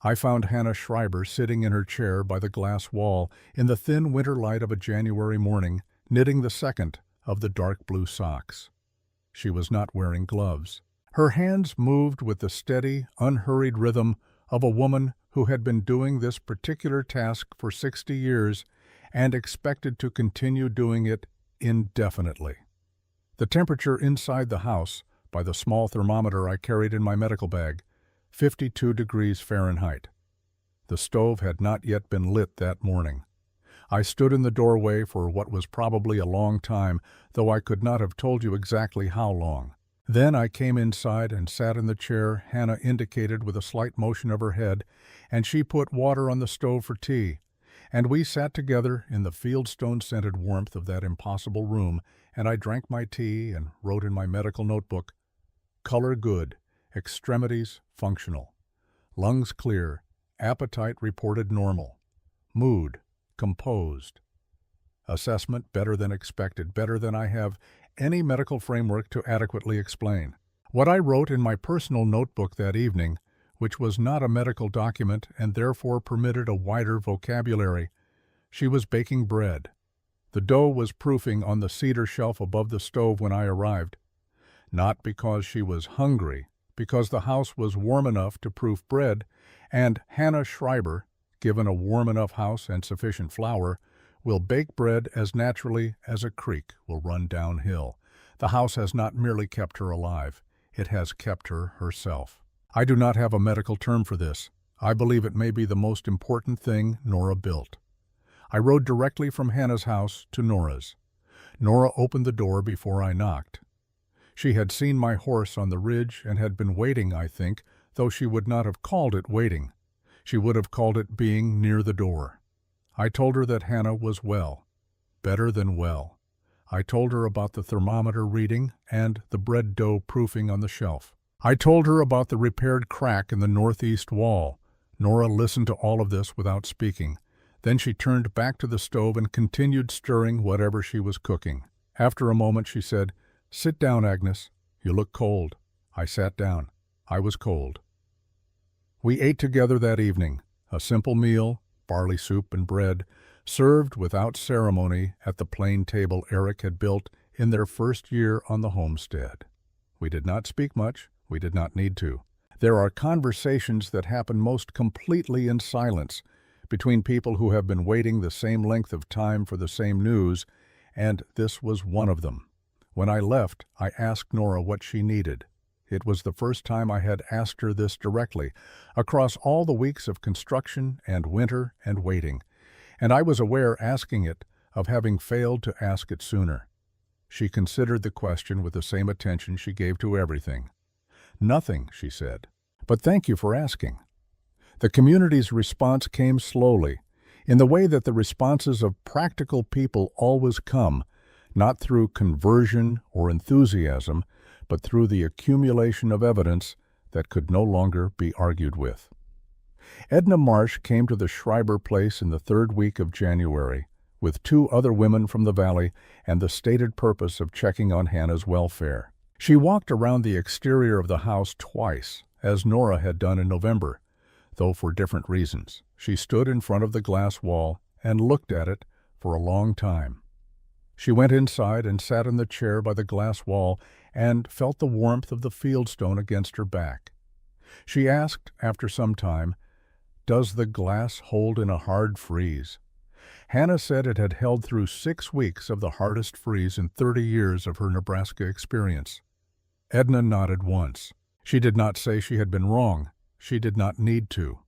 I found Hannah Schreiber sitting in her chair by the glass wall in the thin winter light of a January morning, knitting the second of the dark blue socks. She was not wearing gloves. Her hands moved with the steady, unhurried rhythm of a woman who had been doing this particular task for 60 years and expected to continue doing it indefinitely. The temperature inside the house, by the small thermometer I carried in my medical bag, 52 degrees Fahrenheit. The stove had not yet been lit that morning. I stood in the doorway for what was probably a long time, though I could not have told you exactly how long. Then I came inside and sat in the chair Hannah indicated with a slight motion of her head, and she put water on the stove for tea, and we sat together in the fieldstone-scented warmth of that impossible room, and I drank my tea and wrote in my medical notebook, "Color good, extremities functional, lungs clear, appetite reported normal, mood composed, assessment better than expected, better than I have any medical framework to adequately explain." What I wrote in my personal notebook that evening, which was not a medical document and therefore permitted a wider vocabulary, she was baking bread. The dough was proofing on the cedar shelf above the stove when I arrived. Not because she was hungry, because the house was warm enough to proof bread, and Hannah Schreiber, given a warm enough house and sufficient flour, will bake bread as naturally as a creek will run downhill. The house has not merely kept her alive, it has kept her herself. I do not have a medical term for this. I believe it may be the most important thing Nora built. I rode directly from Hannah's house to Nora's. Nora opened the door before I knocked. She had seen my horse on the ridge and had been waiting, I think, though she would not have called it waiting. She would have called it being near the door. I told her that Hannah was well, better than well. I told her about the thermometer reading and the bread dough proofing on the shelf. I told her about the repaired crack in the northeast wall. Nora listened to all of this without speaking. Then she turned back to the stove and continued stirring whatever she was cooking. After a moment she said, "Sit down, Agnes. You look cold." I sat down. I was cold. We ate together that evening, a simple meal, barley soup and bread, served without ceremony at the plain table Eric had built in their first year on the homestead. We did not speak much. We did not need to. There are conversations that happen most completely in silence between people who have been waiting the same length of time for the same news, and this was one of them. When I left, I asked Nora what she needed. It was the first time I had asked her this directly, across all the weeks of construction and winter and waiting, and I was aware asking it of having failed to ask it sooner. She considered the question with the same attention she gave to everything. "Nothing," she said, "but thank you for asking." The community's response came slowly, in the way that the responses of practical people always come, not through conversion or enthusiasm, but through the accumulation of evidence that could no longer be argued with. Edna Marsh came to the Schreiber place in the third week of January, with 2 other women from the valley and the stated purpose of checking on Hannah's welfare. She walked around the exterior of the house twice, as Nora had done in November, though for different reasons. She stood in front of the glass wall and looked at it for a long time. She went inside and sat in the chair by the glass wall and felt the warmth of the fieldstone against her back. She asked, after some time, "Does the glass hold in a hard freeze?" Hannah said it had held through 6 weeks of the hardest freeze in 30 years of her Nebraska experience. Edna nodded once. She did not say she had been wrong. She did not need to.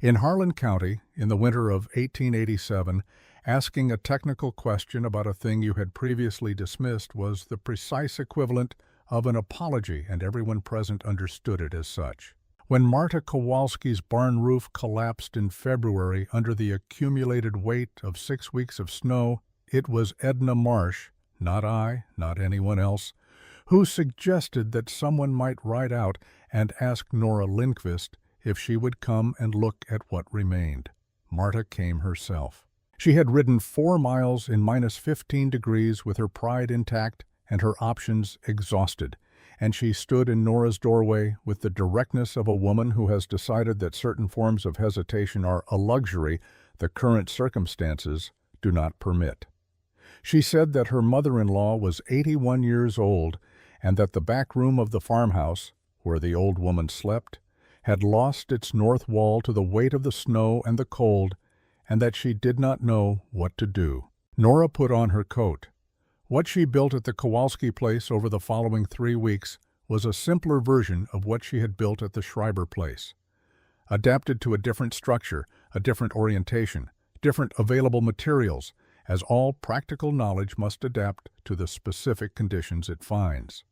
In Harlan County, in the winter of 1887, asking a technical question about a thing you had previously dismissed was the precise equivalent of an apology, and everyone present understood it as such. When Marta Kowalski's barn roof collapsed in February under the accumulated weight of 6 weeks of snow, it was Edna Marsh, not I, not anyone else, who suggested that someone might ride out and ask Nora Lindquist if she would come and look at what remained. Marta came herself. She had ridden 4 miles in -15 degrees with her pride intact and her options exhausted, and she stood in Nora's doorway with the directness of a woman who has decided that certain forms of hesitation are a luxury the current circumstances do not permit. She said that her mother-in-law was 81 years old and that the back room of the farmhouse, where the old woman slept, had lost its north wall to the weight of the snow and the cold, and that she did not know what to do. Nora put on her coat. What she built at the Kowalski place over the following 3 weeks was a simpler version of what she had built at the Schreiber place. Adapted to a different structure, a different orientation, different available materials, as all practical knowledge must adapt to the specific conditions it finds.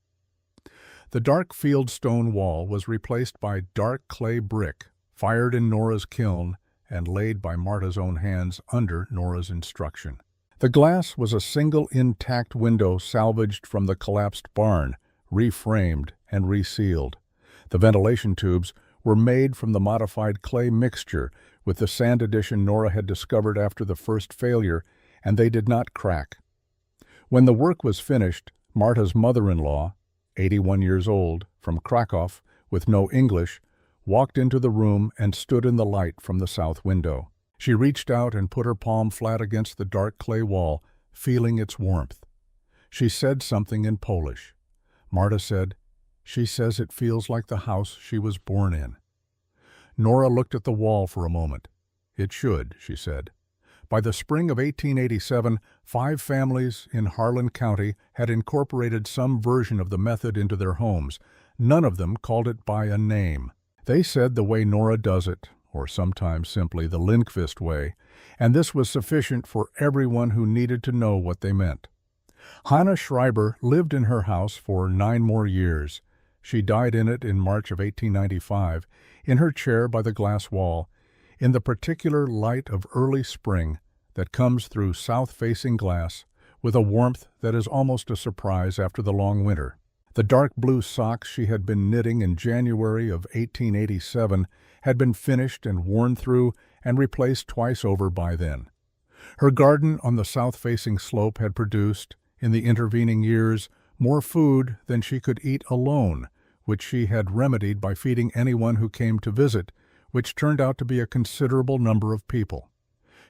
The dark field stone wall was replaced by dark clay brick, fired in Nora's kiln and laid by Marta's own hands under Nora's instruction. The glass was a single intact window salvaged from the collapsed barn, reframed and resealed. The ventilation tubes were made from the modified clay mixture with the sand addition Nora had discovered after the first failure, and they did not crack. When the work was finished, Marta's mother-in-law, 81 years old, from Krakow, with no English, walked into the room and stood in the light from the south window. She reached out and put her palm flat against the dark clay wall, feeling its warmth. She said something in Polish. Marta said, "She says it feels like the house she was born in." Nora looked at the wall for a moment. "It should," she said. By the spring of 1887, 5 families in Harlan County had incorporated some version of the method into their homes. None of them called it by a name. They said the way Nora does it, or sometimes simply the Lindqvist way, and this was sufficient for everyone who needed to know what they meant. Hannah Schreiber lived in her house for 9 more years. She died in it in March of 1895, in her chair by the glass wall, in the particular light of early spring that comes through south-facing glass with a warmth that is almost a surprise after the long winter. The dark blue socks she had been knitting in January of 1887 had been finished and worn through and replaced twice over by then. Her garden on the south-facing slope had produced, in the intervening years, more food than she could eat alone, which she had remedied by feeding anyone who came to visit, which turned out to be a considerable number of people.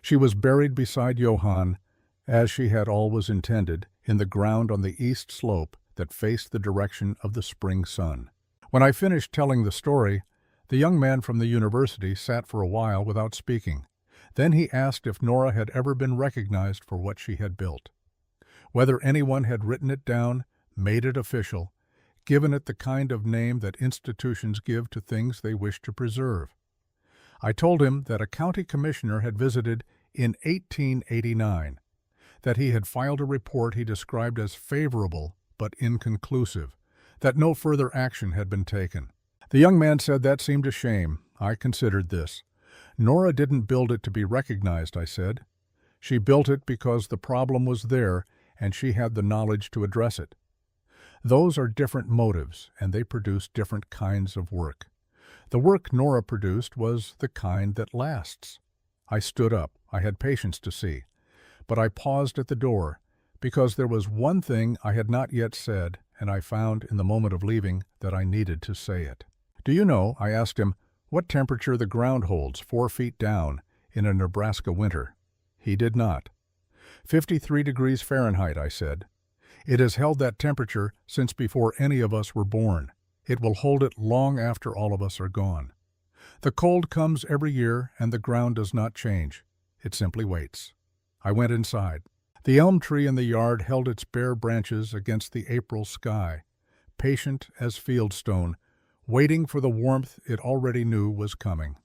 She was buried beside Johann, as she had always intended, in the ground on the east slope that faced the direction of the spring sun. When I finished telling the story, the young man from the university sat for a while without speaking. Then he asked if Nora had ever been recognized for what she had built, whether anyone had written it down, made it official, given it the kind of name that institutions give to things they wish to preserve. I told him that a county commissioner had visited in 1889, that he had filed a report he described as favorable but inconclusive, that no further action had been taken. The young man said that seemed a shame. I considered this. Nora didn't build it to be recognized, I said. She built it because the problem was there and she had the knowledge to address it. Those are different motives, and they produce different kinds of work. The work Nora produced was the kind that lasts. I stood up. I had patience to see. But I paused at the door, because there was one thing I had not yet said, and I found in the moment of leaving that I needed to say it. "Do you know," I asked him, "what temperature the ground holds 4 feet down in a Nebraska winter?" He did not. 53 degrees Fahrenheit, I said. It has held that temperature since before any of us were born. It will hold it long after all of us are gone. The cold comes every year and the ground does not change. It simply waits. I went inside. The elm tree in the yard held its bare branches against the April sky, patient as fieldstone, waiting for the warmth it already knew was coming.